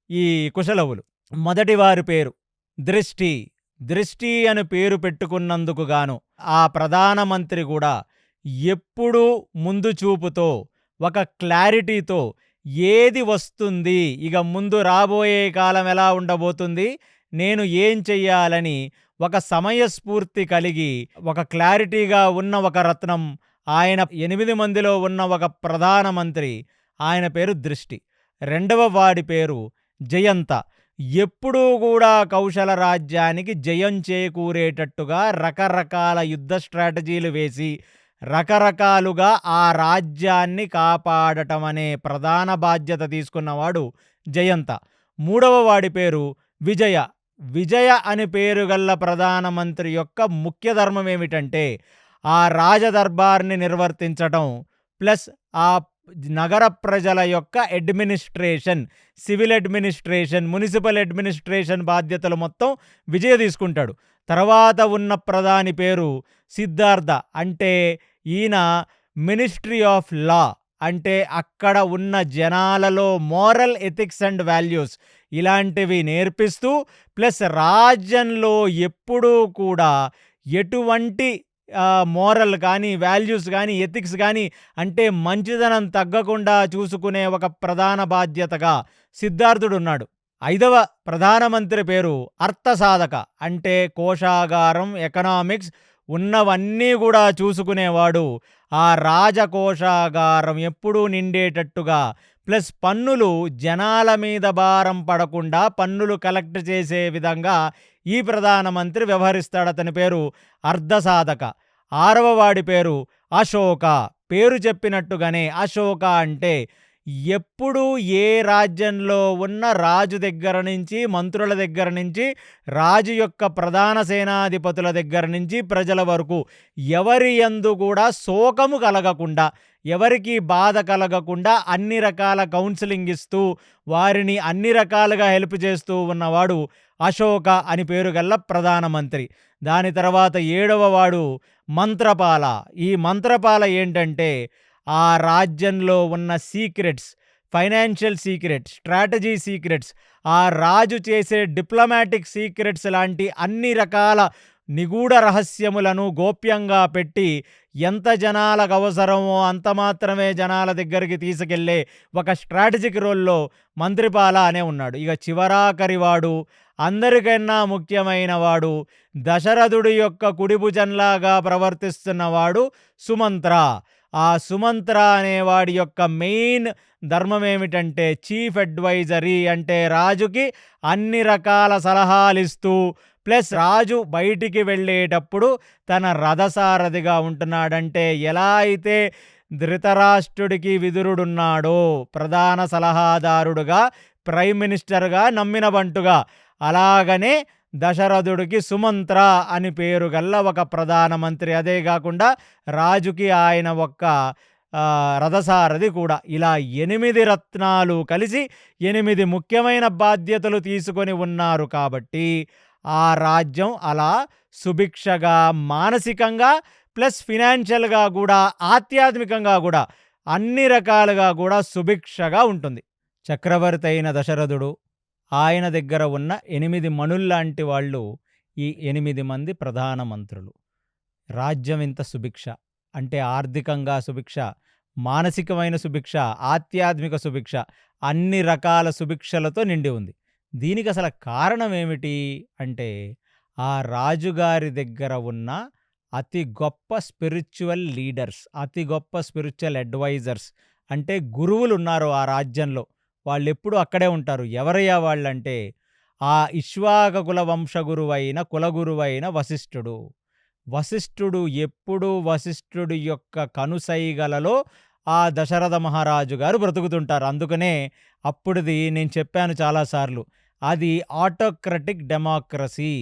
ఈ కుశలవులు. మొదటి వారి పేరు దృష్టి. దృష్టి అని పేరు పెట్టుకున్నందుకు గాను ఆ ప్రధానమంత్రి కూడా ఎప్పుడూ ముందు చూపుతో, ఒక క్లారిటీతో ఏది వస్తుంది, ఇక ముందు రాబోయే కాలం ఎలా ఉండబోతుంది, నేను ఏం చెయ్యాలని ఒక సమయస్ఫూర్తి కలిగి ఒక క్లారిటీగా ఉన్న ఒక రత్నం, ఆయన 8 మందిలో ఉన్న ఒక ప్రధానమంత్రి, ఆయన పేరు దృష్టి. రెండవ వాడి పేరు జయంత. ఎప్పుడూ కూడా కౌశల రాజ్యానికి జయం చేకూరేటట్టుగా రకరకాల యుద్ధ స్ట్రాటజీలు వేసి రకరకాలుగా ఆ రాజ్యాన్ని కాపాడటం అనే ప్రధాన బాధ్యత తీసుకున్నవాడు జయంత. మూడవ వాడి పేరు విజయ. విజయ అని పేరు గల్ల ప్రధానమంత్రి యొక్క ముఖ్య ధర్మం ఏమిటంటే, ఆ రాజదర్బార్ని నిర్వర్తించటం, ప్లస్ ఆ నగర ప్రజల యొక్క administration, civil administration, municipal administration బాధ్యతలు మొత్తం విజయ తీసుకుంటాడు. తర్వాత ఉన్న ప్రధాని పేరు సిద్ధార్థ. అంటే ఈయన మినిస్ట్రీ ఆఫ్ లా, అంటే అక్కడ ఉన్న జనాలలో మోరల్ ఎథిక్స్ అండ్ వాల్యూస్ ఇలాంటివి నేర్పిస్తూ, ప్లస్ రాజ్యంలో ఎప్పుడూ కూడా ఎటువంటి మోరల్ కానీ, వాల్యూస్ కానీ, ఎథిక్స్ కానీ, అంటే మంచిదనం తగ్గకుండా చూసుకునే ఒక ప్రధాన బాధ్యతగా సిద్ధార్థుడు ఉన్నాడు. ఐదవ ప్రధానమంత్రి పేరు అర్థసాధక. అంటే కోశాగారం, ఎకనామిక్స్ ఉన్నవన్నీ కూడా చూసుకునేవాడు. ఆ రాజకోశాగారం ఎప్పుడూ నిండేటట్టుగా, ప్లస్ పన్నులు జనాల మీద భారం పడకుండా పన్నులు కలెక్ట్ చేసే విధంగా ఈ ప్రధానమంత్రి వ్యవహరిస్తాడు. అతని పేరు అర్ధసాధక. ఆరవ వాడి పేరు అశోక. పేరు చెప్పినట్టుగానే అశోక అంటే ఎప్పుడూ ఏ రాజ్యంలో ఉన్న రాజు దగ్గర నుంచి, మంత్రుల దగ్గర నుంచి, రాజు యొక్క ప్రధాన సేనాధిపతుల దగ్గర నుంచి ప్రజల వరకు ఎవరి యందు కూడా శోకము కలగకుండా, ఎవరికి బాధ కలగకుండా అన్ని రకాల కౌన్సిలింగ్ ఇస్తూ వారిని అన్ని రకాలుగా హెల్ప్ చేస్తూ ఉన్నవాడు అశోక అని పేరు గల్ల ప్రధానమంత్రి. దాని తర్వాత ఏడవ వాడు మంత్రపాల. ఈ మంత్రపాల ఏంటంటే, ఆ రాజ్యంలో ఉన్న secrets, financial secrets, strategy secrets, ఆ రాజు చేసే డిప్లొమాటిక్ సీక్రెట్స్ లాంటి అన్ని రకాల నిగూఢ రహస్యములను గోప్యంగా పెట్టి ఎంత జనాలకు అవసరమో అంత మాత్రమే జనాల దగ్గరికి తీసుకెళ్లే ఒక స్ట్రాటజిక్ రోల్లో మంత్రిపాల అనే ఉన్నాడు. ఇక చివరాఖరివాడు, అందరికన్నా ముఖ్యమైన వాడు, దశరథుడి యొక్క కుడిభుజంలాగా ప్రవర్తిస్తున్నవాడు సుమంత్ర. ఆ సుమంత్ర అనేవాడి యొక్క మెయిన్ ధర్మం ఏమిటంటే చీఫ్ అడ్వైజరీ. అంటే రాజుకి అన్ని రకాల సలహాలిస్తూ, ప్లస్ రాజు బయటికి వెళ్ళేటప్పుడు తన రథసారథిగా ఉంటున్నాడంటే, ఎలా అయితే ధృతరాష్ట్రుడికి విదురుడున్నాడో ప్రధాన సలహాదారుడుగా, ప్రైమ్ మినిస్టర్గా, నమ్మిన బంటుగా, అలాగనే దశరథుడికి సుమంత్ర అని పేరు గల్ల ఒక ప్రధానమంత్రి. అదే కాకుండా రాజుకి ఆయన ఒక్క రథసారథి కూడా. ఇలా 8 రత్నాలు కలిసి 8 ముఖ్యమైన బాధ్యతలు తీసుకొని ఉన్నారు. కాబట్టి ఆ రాజ్యం అలా సుభిక్షగా, మానసికంగా ప్లస్ ఫినాన్షియల్‌గా గూడా, ఆధ్యాత్మికంగా గూడా అన్ని రకాలుగా గూడా సుభిక్షగా ఉంటుంది. చక్రవర్తి అయిన దశరథుడు, ఆయన దగ్గర ఉన్న 8 మణుల్లాంటి వాళ్ళు ఈ 8 మంది ప్రధాన మంత్రులు. రాజ్యం ఇంత సుభిక్ష అంటే ఆర్థికంగా సుభిక్ష, మానసికమైన సుభిక్ష, ఆధ్యాత్మిక సుభిక్ష, అన్ని రకాల సుభిక్షలతో నిండి ఉంది. దీనికి అసలు కారణం ఏమిటి అంటే, ఆ రాజుగారి దగ్గర ఉన్న అతి గొప్ప స్పిరిచువల్ లీడర్స్, అతి గొప్ప స్పిరిచువల్ అడ్వైజర్స్ అంటే గురువులు ఉన్నారు ఆ రాజ్యంలో. వాళ్ళెప్పుడూ అక్కడే ఉంటారు. ఎవరయ్యా వాళ్ళంటే, ఆ ఇక్ష్వాకు కుల వంశగురువైన కులగురువైన వశిష్ఠుడు. వశిష్ఠుడు ఎప్పుడూ వశిష్ఠుడి యొక్క కనుసైగలలో ఆ దశరథ మహారాజు గారు బ్రతుకుతుంటారు. అందుకనే అప్పుడుది నేను చెప్పాను చాలాసార్లు. అది ఆటోక్రటిక్ డెమోక్రసీ.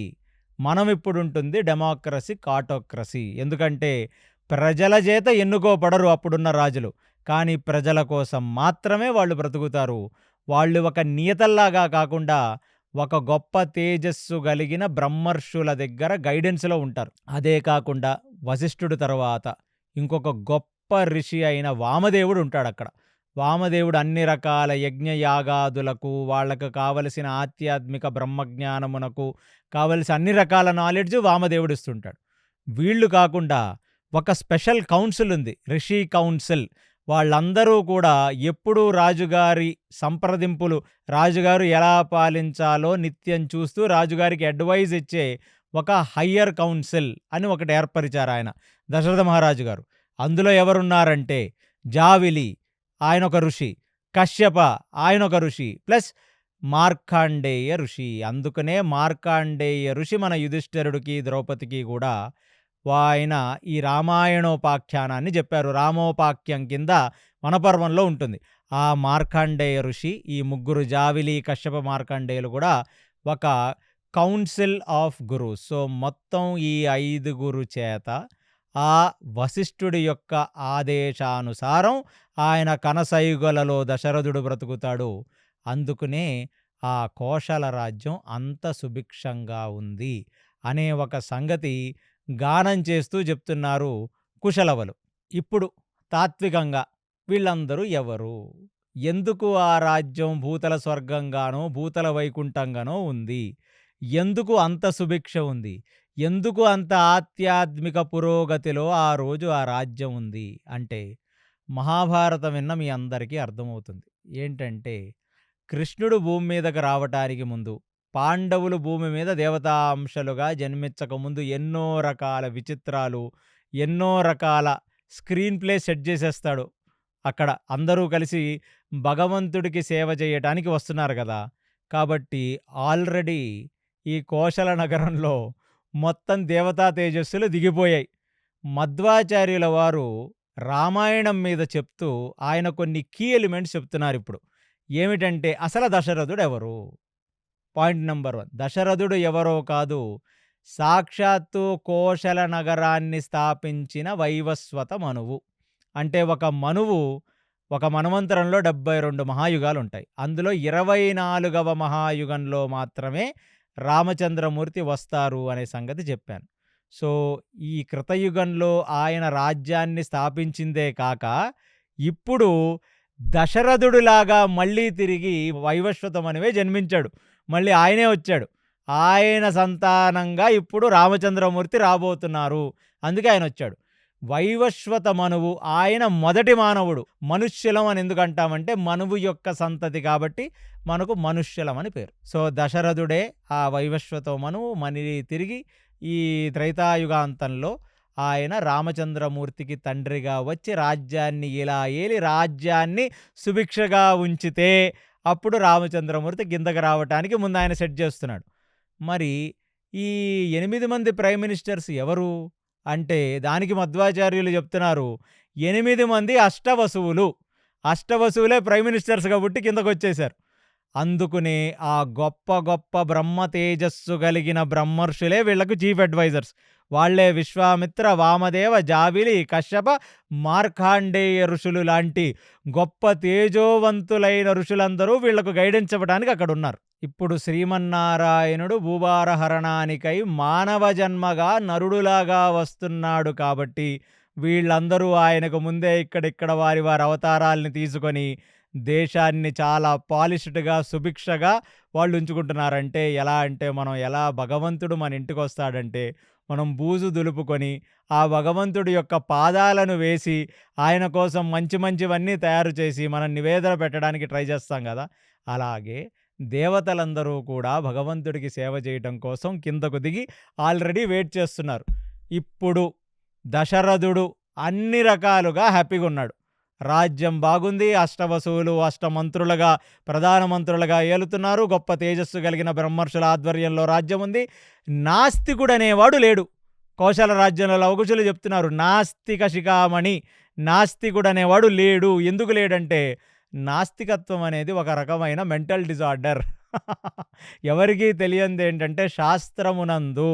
మనం ఇప్పుడుంటుంది డెమోక్రసీ, ఆటోక్రసీ. ఎందుకంటే ప్రజల చేత ఎన్నుకోబడరు అప్పుడున్న రాజులు. కానీ ప్రజల కోసం మాత్రమే వాళ్ళు బ్రతుకుతారు. వాళ్ళు ఒక నియతల్లాగా కాకుండా ఒక గొప్ప తేజస్సు కలిగిన బ్రహ్మర్షుల దగ్గర గైడెన్స్‌లో ఉంటారు. అదే కాకుండా వశిష్ఠుడు తర్వాత ఇంకొక గొప్ప ఋషి అయిన వామదేవుడు ఉంటాడక్కడ. వామదేవుడు అన్ని రకాల యజ్ఞయాగాదులకు, వాళ్ళకు కావలసిన ఆధ్యాత్మిక బ్రహ్మజ్ఞానమునకు కావలసిన అన్ని రకాల నాలెడ్జ్ వామదేవుడు ఇస్తుంటాడు. వీళ్ళు కాకుండా ఒక స్పెషల్ కౌన్సిల్ ఉంది, రిషి కౌన్సిల్. వాళ్ళందరూ కూడా ఎప్పుడూ రాజుగారి సంప్రదింపులు, రాజుగారు ఎలా పాలించాలో నిత్యం చూస్తూ రాజుగారికి అడ్వైజ్ ఇచ్చే ఒక హయ్యర్ కౌన్సిల్ అని ఒకటి ఏర్పరిచారు ఆయన దశరథ మహారాజు గారు. అందులో ఎవరున్నారంటే జావిలి, ఆయన ఒక ఋషి, కశ్యప, ఆయన ఒక ఋషి, ప్లస్ మార్కాండేయ ఋషి. అందుకనే మార్కాండేయ ఋషి మన యుధిష్ఠిరుడికి, ద్రౌపదికి కూడా ఆయన ఈ రామాయణోపాఖ్యానాన్ని చెప్పారు. రామోపాఖ్యం కింద వనపర్వంలో ఉంటుంది. ఆ మార్కాండేయ ఋషి, ఈ ముగ్గురు జావిలి, కశ్యప, మార్కాండేయులు కూడా ఒక కౌన్సిల్ ఆఫ్ గురుస్. సో మొత్తం ఈ 5గురు చేత ఆ వశిష్ఠుడి యొక్క ఆదేశానుసారం ఆయన కనసైగలలో దశరథుడు బ్రతుకుతాడు. అందుకనే ఆ కోశల రాజ్యం అంత సుభిక్షంగా ఉంది అనే ఒక సంగతి గానం చేస్తూ చెప్తున్నారు కుశలవలు. ఇప్పుడు తాత్వికంగా వీళ్ళందరూ ఎవరు? ఎందుకు ఆ రాజ్యం భూతల స్వర్గంగానో, భూతల వైకుంఠంగానో ఉంది? ఎందుకు అంత సుభిక్ష ఉంది? ఎందుకు అంత ఆధ్యాత్మిక పురోగతిలో ఆ రోజు ఆ రాజ్యం ఉంది అంటే, మహాభారతం విన్న మీ అందరికీ అర్థమవుతుంది. ఏంటంటే, కృష్ణుడు భూమి మీదకి రావటానికి ముందు, పాండవులు భూమి మీద దేవతాంశలుగా జన్మించకముందు ఎన్నో రకాల విచిత్రాలు, ఎన్నో రకాల స్క్రీన్ ప్లే సెట్ చేసేస్తాడు. అక్కడ అందరూ కలిసి భగవంతుడికి సేవ చేయటానికి వస్తున్నారు కదా. కాబట్టి ఆల్రెడీ ఈ కోశల నగరంలో మొత్తం దేవతా తేజస్సులు దిగిపోయాయి. మధ్వాచార్యుల వారు రామాయణం మీద చెప్తూ ఆయన కొన్ని కీ ఎలిమెంట్స్ చెప్తున్నారు ఇప్పుడు. ఏమిటంటే, అసలు దశరథుడు ఎవరు? పాయింట్ నెంబర్ 1, దశరథుడు ఎవరో కాదు, సాక్షాత్తు కోశల నగరాన్ని స్థాపించిన వైవస్వత మనువు. అంటే ఒక మనువు, ఒక మన్వంతరంలో 72 మహాయుగాలు ఉంటాయి. అందులో 24వ మహాయుగంలో మాత్రమే రామచంద్రమూర్తి వస్తారు అనే సంగతి చెప్పాను. సో ఈ కృతయుగంలో ఆయన రాజ్యాన్ని స్థాపించిందే కాక, ఇప్పుడు దశరథుడిలాగా మళ్ళీ తిరిగి వైవస్వత మనువే జన్మించాడు. మళ్ళీ ఆయనే వచ్చాడు. ఆయన సంతానంగా ఇప్పుడు రామచంద్రమూర్తి రాబోతున్నారు. అందుకే ఆయన వచ్చాడు. వైవస్వత మనువు ఆయన మొదటి మానవుడు. మనుష్యులం అని ఎందుకు అంటామంటే, మనువు యొక్క సంతతి కాబట్టి మనకు మనుష్యులం అని పేరు. సో దశరథుడే ఆ వైవస్వత మనువు. మళ్ళీ తిరిగి ఈ త్రైతాయుగాంతంలో ఆయన రామచంద్రమూర్తికి తండ్రిగా వచ్చి రాజ్యాన్ని ఇలా ఏలి రాజ్యాన్ని సుభిక్షగా ఉంచితే అప్పుడు రామచంద్రమూర్తి కిందకి రావటానికి ముందు ఆయన సెట్ చేస్తున్నాడు. మరి ఈ 8 మంది ప్రైమ్ మినిస్టర్స్ ఎవరు అంటే, దానికి మధ్వాచార్యులు చెప్తున్నారు 8 మంది అష్టవసువులు. అష్టవసువులే ప్రైమ్ మినిస్టర్స్గా పుట్టి కిందకు వచ్చేశారు. అందుకునే ఆ గొప్ప గొప్ప బ్రహ్మ తేజస్సు కలిగిన బ్రహ్మర్షులే వీళ్ళకు చీఫ్ అడ్వైజర్స్. వాళ్ళే విశ్వామిత్ర, వామదేవ, జాబిలి, కశ్యప, మార్కాండేయ ఋషులు లాంటి గొప్ప తేజోవంతులైన ఋషులందరూ వీళ్లకు గైడెన్స్ ఇవ్వడానికి అక్కడున్నారు. ఇప్పుడు శ్రీమన్నారాయణుడు భూభారహరణానికై మానవ జన్మగా నరుడులాగా వస్తున్నాడు కాబట్టి వీళ్ళందరూ ఆయనకు ముందే ఇక్కడిక్కడ వారి వారి అవతారాల్ని తీసుకొని దేశాన్ని చాలా పాలిష్డ్‌గా, సుభిక్షగా వాళ్ళు ఉంచుకుంటున్నారంటే ఎలా అంటే, మనం ఎలా భగవంతుడు మన ఇంటికొస్తాడంటే, మనం బూజు దులుపుకొని, ఆ భగవంతుడి యొక్క పాదాలను వేసి, ఆయన కోసం మంచి మంచివన్నీ తయారు చేసి, మనం నివేదన పెట్టడానికి ట్రై చేస్తాం గదా! అలాగే దేవతలందరూ కూడా భగవంతుడికి సేవ చేయటం కోసం కిందకు దిగి ఆల్రెడీ వెయిట్ చేస్తున్నారు. ఇప్పుడు దశరథుడు అన్ని రకాలుగా హ్యాపీగున్నాడు. రాజ్యం బాగుంది. అష్టవసువులు అష్టమంత్రులుగా, ప్రధానమంత్రులుగా ఏలుతున్నారు. గొప్ప తేజస్సు కలిగిన బ్రహ్మర్షుల ఆధ్వర్యంలో రాజ్యం ఉంది. నాస్తికుడనేవాడు లేడు. కోశల రాజ్యంలో లవకుశులు చెప్తున్నారు, నాస్తిక శిఖామణి, నాస్తికుడనేవాడు లేడు. ఎందుకు లేడంటే, నాస్తికత్వం అనేది ఒక రకమైన మెంటల్ డిజార్డర్. ఎవరికీ తెలియంది ఏంటంటే, శాస్త్రమునందు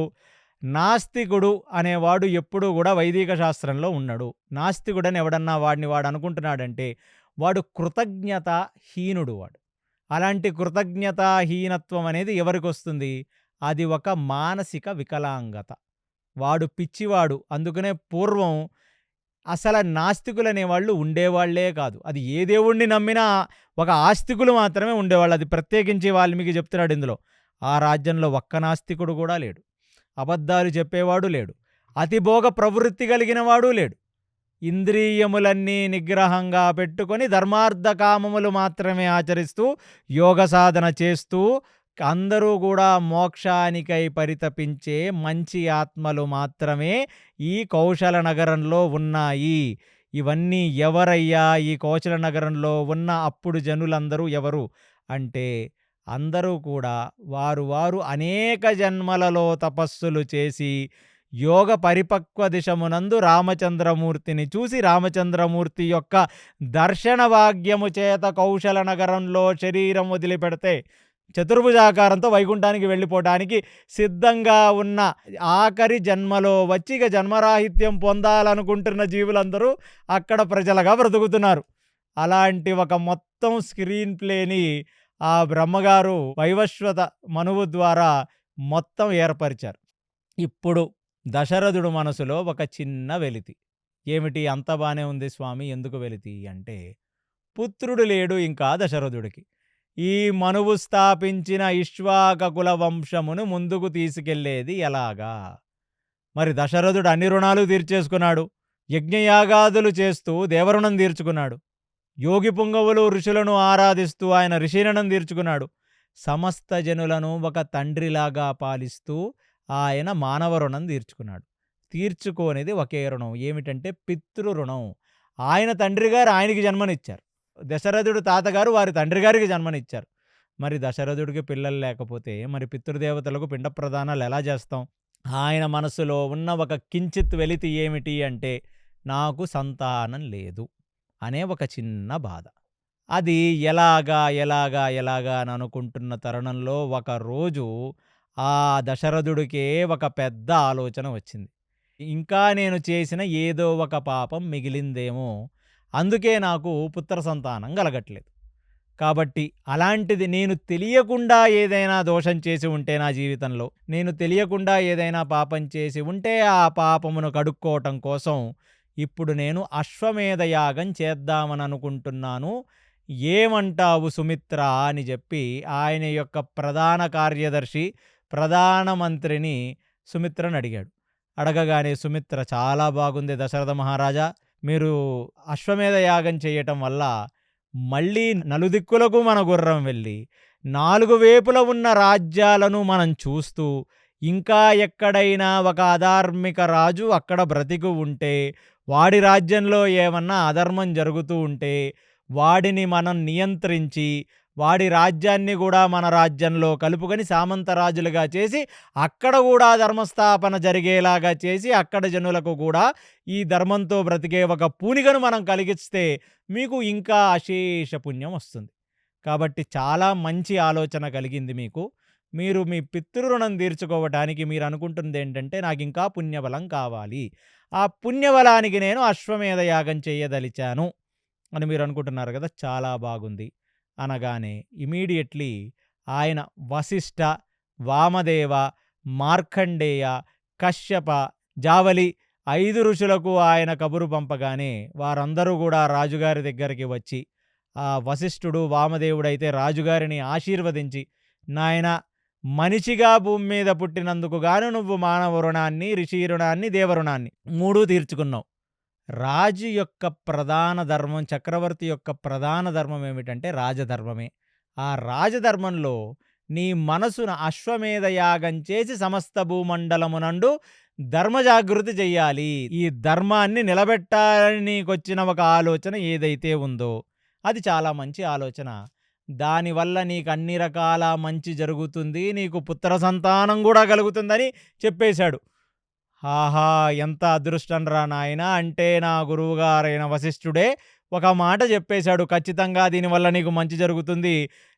నాస్తికుడు అనేవాడు ఎప్పుడూ కూడా వైదిక శాస్త్రంలో ఉండడు. నాస్తికుడని ఎవడన్నా వాడిని వాడు అనుకుంటున్నాడంటే వాడు కృతజ్ఞతాహీనుడు వాడు. అలాంటి కృతజ్ఞతాహీనత్వం అనేది ఎవరికొస్తుంది? అది ఒక మానసిక వికలాంగత. వాడు పిచ్చివాడు. అందుకనే పూర్వం అసలు నాస్తికులనేవాళ్ళు ఉండేవాళ్లే కాదు. అది ఏ దేవుణ్ణి నమ్మినా ఒక ఆస్తికులు మాత్రమే ఉండేవాళ్ళు. అది ప్రత్యేకించి వాల్మీకి చెప్తున్నాడు ఇందులో. ఆ రాజ్యంలో ఒక్క నాస్తికుడు కూడా లేడు. అబద్ధాలు చెప్పేవాడు లేడు. అతిభోగ ప్రవృత్తి కలిగిన వాడు లేడు. ఇంద్రియములన్నీ నిగ్రహంగా పెట్టుకొని ధర్మార్థ కామములు మాత్రమే ఆచరిస్తూ యోగ సాధన చేస్తూ అందరూ కూడా మోక్షానికై పరితపించే మంచి ఆత్మలు మాత్రమే ఈ కౌశల నగరంలో ఉన్నాయి. ఇవన్నీ ఎవరయ్యా? ఈ కౌశల నగరంలో ఉన్న అప్పుడు జనులందరూ ఎవరు అంటే, అందరూ కూడా వారు వారు అనేక జన్మలలో తపస్సులు చేసి యోగ పరిపక్వ దిశమునందు రామచంద్రమూర్తిని చూసి, రామచంద్రమూర్తి యొక్క దర్శన భాగ్యము చేత కౌశల నగరంలో శరీరం వదిలిపెడితే చతుర్భుజాకారంతో వైకుంఠానికి వెళ్ళిపోవటానికి సిద్ధంగా ఉన్న ఆఖరి జన్మలో వచ్చి ఇక జన్మరాహిత్యం పొందాలనుకుంటున్న జీవులందరూ అక్కడ ప్రజలుగా బ్రతుకుతున్నారు. అలాంటి ఒక మొత్తం స్క్రీన్ ప్లేని ఆ బ్రహ్మగారు వైవస్వత మనువు ద్వారా మొత్తం ఏర్పరిచారు. ఇప్పుడు దశరథుడు మనసులో ఒక చిన్న వెలితి. ఏమిటి? అంత బానే ఉంది స్వామి, ఎందుకు వెలితి అంటే, పుత్రుడు లేడు ఇంకా దశరథుడికి. ఈ మనువు స్థాపించిన ఇక్ష్వాకుల వంశమును ముందుకు తీసుకెళ్లేది ఎలాగా? మరి దశరథుడు అన్ని రుణాలు తీర్చేసుకున్నాడు. యజ్ఞయాగాదులు చేస్తూ దేవరుణం తీర్చుకున్నాడు. యోగి పుంగవులు ఋషులను ఆరాధిస్తూ ఆయన ఋషిరణం తీర్చుకున్నాడు. సమస్త జనులను ఒక తండ్రిలాగా పాలిస్తూ ఆయన మానవ రుణం తీర్చుకున్నాడు. తీర్చుకోనిది ఒకే రుణం. ఏమిటంటే పితృ రుణం. ఆయన తండ్రి గారు ఆయనకి జన్మనిచ్చారు. దశరథుడు తాతగారు వారి తండ్రి గారికి జన్మనిచ్చారు. మరి దశరథుడికి పిల్లలు లేకపోతే మరి పితృదేవతలకు పిండ ప్రదానాలు ఎలా చేస్తాం? ఆయన మనసులో ఉన్న ఒక కించిత్ వెలితి ఏమిటి అంటే, నాకు సంతానం లేదు అనే ఒక చిన్న బాధ. అది ఎలాగా అని అనుకుంటున్న తరుణంలో ఒకరోజు ఆ దశరథుడికే ఒక పెద్ద ఆలోచన వచ్చింది. ఇంకా నేను చేసిన ఏదో ఒక పాపం మిగిలిందేమో, అందుకే నాకు పుత్ర సంతానం కలగట్లేదు. కాబట్టి అలాంటిది నేను తెలియకుండా ఏదైనా దోషం చేసి ఉంటే నా జీవితంలో, నేను తెలియకుండా ఏదైనా పాపం చేసి ఉంటే ఆ పాపమును కడుక్కోవటం కోసం ఇప్పుడు నేను అశ్వమేధ యాగం చేద్దామని అనుకుంటున్నాను. ఏమంటావు సుమిత్ర అని చెప్పి ఆయన యొక్క ప్రధాన కార్యదర్శి, ప్రధానమంత్రిని సుమిత్రను అడిగాడు. అడగగానే సుమిత్ర, చాలా బాగుంది దశరథ మహారాజా, మీరు అశ్వమేధ యాగం చేయటం వల్ల మళ్ళీ నలుదిక్కులకు మన గుర్రం వెళ్ళి 4 వేపుల ఉన్న రాజ్యాలను మనం చూస్తూ, ఇంకా ఎక్కడైనా ఒక అధార్మిక రాజు అక్కడ బ్రతికి ఉంటే, వాడి రాజ్యంలో ఏమన్నా అధర్మం జరుగుతూ ఉంటే వాడిని మనం నియంత్రించి వాడి రాజ్యాన్ని కూడా మన రాజ్యంలో కలుపుకొని సామంతరాజులుగా చేసి అక్కడ కూడా ధర్మస్థాపన జరిగేలాగా చేసి అక్కడ జనులకు కూడా ఈ ధర్మంతో బ్రతికే ఒక పూనికను మనం కలిగిస్తే మీకు ఇంకా అశేష పుణ్యం వస్తుంది. కాబట్టి చాలా మంచి ఆలోచన కలిగింది మీకు. మీరు మీ పితృరుణం తీర్చుకోవటానికి మీరనుకుంటుందేంటంటే, నాకింకా పుణ్యబలం కావాలి. ఆ పుణ్యబలానికి నేను అశ్వమేధ యాగం చేయదలిచాను అని మీరనుకుంటున్నారు గదా! చాలా బాగుంది. అనగానే ఇమ్మీడియేట్‌లీ ఆయన వశిష్ఠ, వామదేవ, మార్కండేయ, కశ్యప, జావలి 5 ఋషులకు ఆయన కబురు పంపగానే వారందరూ గూడా రాజుగారి దగ్గరికి వచ్చి, ఆ వశిష్ఠుడు, వామదేవుడైతే రాజుగారిని ఆశీర్వదించి, "నాయనా మనిషిగా భూమి మీద పుట్టినందుకు గాను నువ్వు మానవ రుణాన్ని, ఋషి రుణాన్ని, దేవ రుణాన్ని 3 తీర్చుకున్నావు. రాజు యొక్క ప్రధాన ధర్మం, చక్రవర్తి యొక్క ప్రధాన ధర్మం ఏమిటంటే రాజధర్మమే. ఆ రాజధర్మంలో నీ మనసున అశ్వమేధ యాగం చేసి సమస్త భూమండలమునందు ధర్మజాగృతి చెయ్యాలి. ఈ ధర్మాన్ని నిలబెట్టాలని నీకొచ్చిన ఒక ఆలోచన ఏదైతే ఉందో అది చాలా మంచి ఆలోచన. దానివల్ల నీకు అన్ని రకాల మంచి జరుగుతుంది. నీకు పుత్ర సంతానం గూడా కలుగుతుందని చెప్పేశాడు. ఆహా! ఎంత అదృష్టంరా నాయనా! అంటే నా గురువుగారైన వశిష్ఠుడే ఒక మాట చెప్పేశాడు. ఖచ్చితంగా దీనివల్ల నీకు మంచి జరుగుతుంది.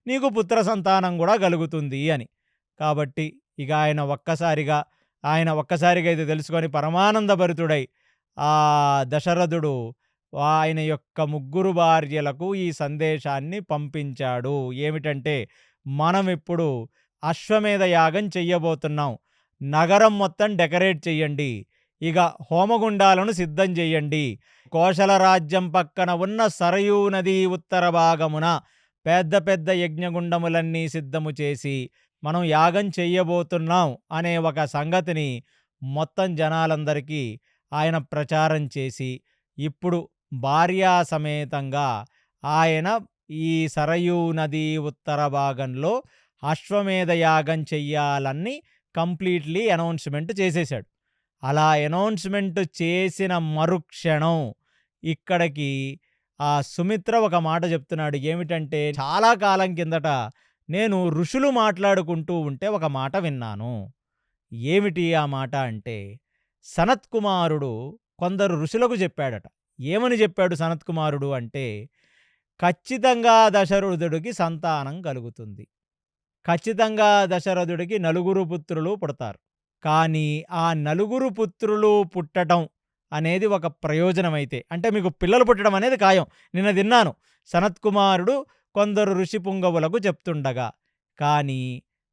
నీకు పుత్ర సంతానం గూడా కలుగుతుంది అని. కాబట్టి ఇక ఆయన ఒక్కసారిగా ఇది తెలుసుకొని పరమానందభరితుడై ఆ దశరథుడు ఆయన యొక్క 3 భార్యలకు ఈ సందేశాన్ని పంపించాడు. ఏమిటంటే, మనమిప్పుడు అశ్వమేధ యాగం చెయ్యబోతున్నాం. నగరం మొత్తం డెకరేట్ చెయ్యండి. ఇక హోమగుండాలను సిద్ధం చెయ్యండి. కోశల రాజ్యం పక్కన ఉన్న సరయూ నదీ ఉత్తర భాగమున పెద్ద పెద్ద యజ్ఞగుండములన్నీ సిద్ధము చేసి మనం యాగం చెయ్యబోతున్నాం అనే ఒక సంగతిని మొత్తం జనాలందరికీ ఆయన ప్రచారం చేసి, ఇప్పుడు భార్యా సమేతంగా ఆయన ఈ సరయూ నదీ ఉత్తర భాగంలో అశ్వమేధ యాగం చెయ్యాలని కంప్లీట్లీ అనౌన్స్‌మెంట్ చేసేశాడు. అలా అనౌన్స్‌మెంట్ చేసిన మరుక్షణం ఇక్కడికి ఆ సుమిత్ర ఒక మాట చెప్తున్నాడు. ఏమిటంటే, చాలా కాలం కిందట నేను ఋషులు మాట్లాడుకుంటూ ఉంటే ఒక మాట విన్నాను. ఏమిటి ఆ మాట అంటే, సనత్కుమారుడు కొందరు ఋషులకు చెప్పాడట. ఏమని చెప్పాడు సనత్కుమారుడు అంటే, ఖచ్చితంగా దశరథుడికి సంతానం కలుగుతుంది. ఖచ్చితంగా దశరథుడికి 4 పుత్రులు పుడతారు. కానీ ఆ 4 పుత్రులు పుట్టడం అనేది ఒక ప్రయోజనమైతే, అంటే మీకు పిల్లలు పుట్టడం అనేది ఖాయం. నిన్న విన్నాను సనత్కుమారుడు కొందరు ఋషి పుంగవులకు చెప్తుండగా. కానీ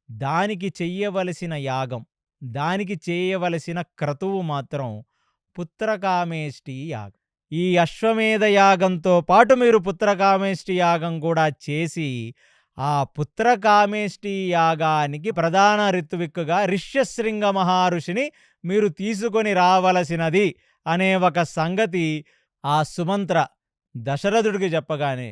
దానికి చెయ్యవలసిన యాగం, దానికి చేయవలసిన క్రతువు మాత్రం పుత్రకామేష్టి యాగం. ఈ అశ్వమేధ యాగంతో పాటు మీరు పుత్రకామేష్టి యాగం కూడా చేసి, ఆ పుత్రకామేష్టి యాగానికి ప్రధాన ఋత్విక్కుగా ఋష్యశృంగ మహర్షిని మీరు తీసుకొని రావలసినది అనే ఒక సంగతి ఆ సుమంత్ర దశరథుడికి చెప్పగానే,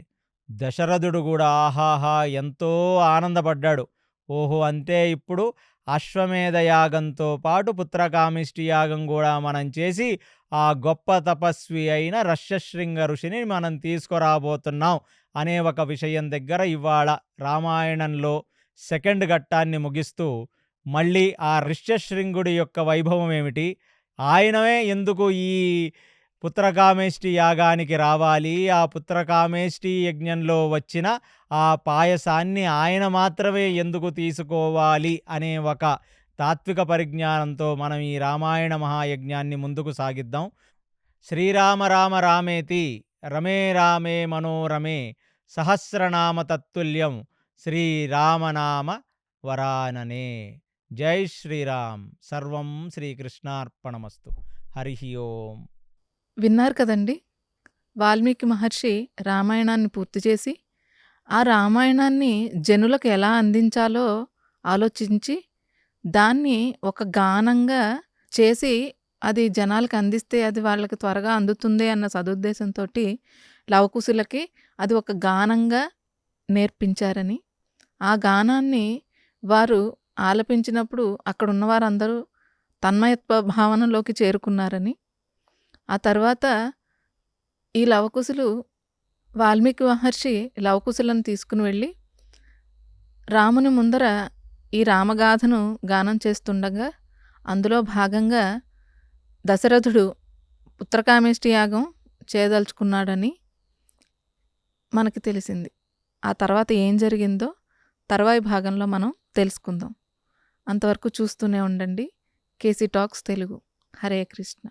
దశరథుడు కూడా ఆహాహా ఎంతో ఆనందపడ్డాడు. ఓహో! అంతే, ఇప్పుడు అశ్వమేధ యాగంతో పాటు పుత్రకామేష్టి యాగం కూడా మనం చేసి ఆ గొప్ప తపస్వి అయిన ఋష్యశృంగ ఋషిని మనం తీసుకురాబోతున్నాం అనే ఒక విషయం దగ్గర ఇవాళ రామాయణంలో సెకండ్ ఘట్టాన్ని ముగిస్తూ, మళ్ళీ ఆ ఋష్యశృంగుడి యొక్క వైభవం ఏమిటి, ఆయనమే ఎందుకు ఈ పుత్రకామేష్టి యాగానికి రావాలి, ఆ పుత్రకామేష్టి యజ్ఞంలో వచ్చిన ఆ పాయసాన్ని ఆయన మాత్రమే ఎందుకు తీసుకోవాలి అనే ఒక తాత్విక పరిజ్ఞానంతో మనం ఈ రామాయణ మహాయజ్ఞాన్ని ముందుకు సాగిద్దాం. శ్రీరామ రామ రామేతి రమే రామే మనోరమే సహస్రనామ తత్తుల్యం శ్రీరామనామ వరాననే. జై శ్రీరామ్. సర్వం శ్రీకృష్ణార్పణమస్తు. హరి ఓం. విన్నారు కదండి, వాల్మీకి మహర్షి రామాయణాన్ని పూర్తి చేసి ఆ రామాయణాన్ని జనులకు ఎలా అందించాలో ఆలోచించి దాన్ని ఒక గానంగా చేసి అది జనాలకు అందిస్తే అది వాళ్ళకి త్వరగా అందుతుంది అన్న సదుద్దేశంతో లవకుశులకి అది ఒక గానంగా నేర్పించారని, ఆ గానాన్ని వారు ఆలపించినప్పుడు అక్కడ ఉన్నవారందరూ తన్మయత్వ భావనలోకి చేరుకున్నారని, ఆ తర్వాత ఈ లవకుశులు వాల్మీకి మహర్షి లవకుశులను తీసుకుని వెళ్ళి రాముని ముందర ఈ రామగాథను గానం చేస్తుండగా అందులో భాగంగా దశరథుడు పుత్రకామేష్టి యాగం చేయదలుచుకున్నాడని మనకి తెలిసింది. ఆ తర్వాత ఏం జరిగిందో తర్వాయి భాగంలో మనం తెలుసుకుందాం. అంతవరకు చూస్తూనే ఉండండి కేసీ టాక్స్ తెలుగు. హరే కృష్ణ.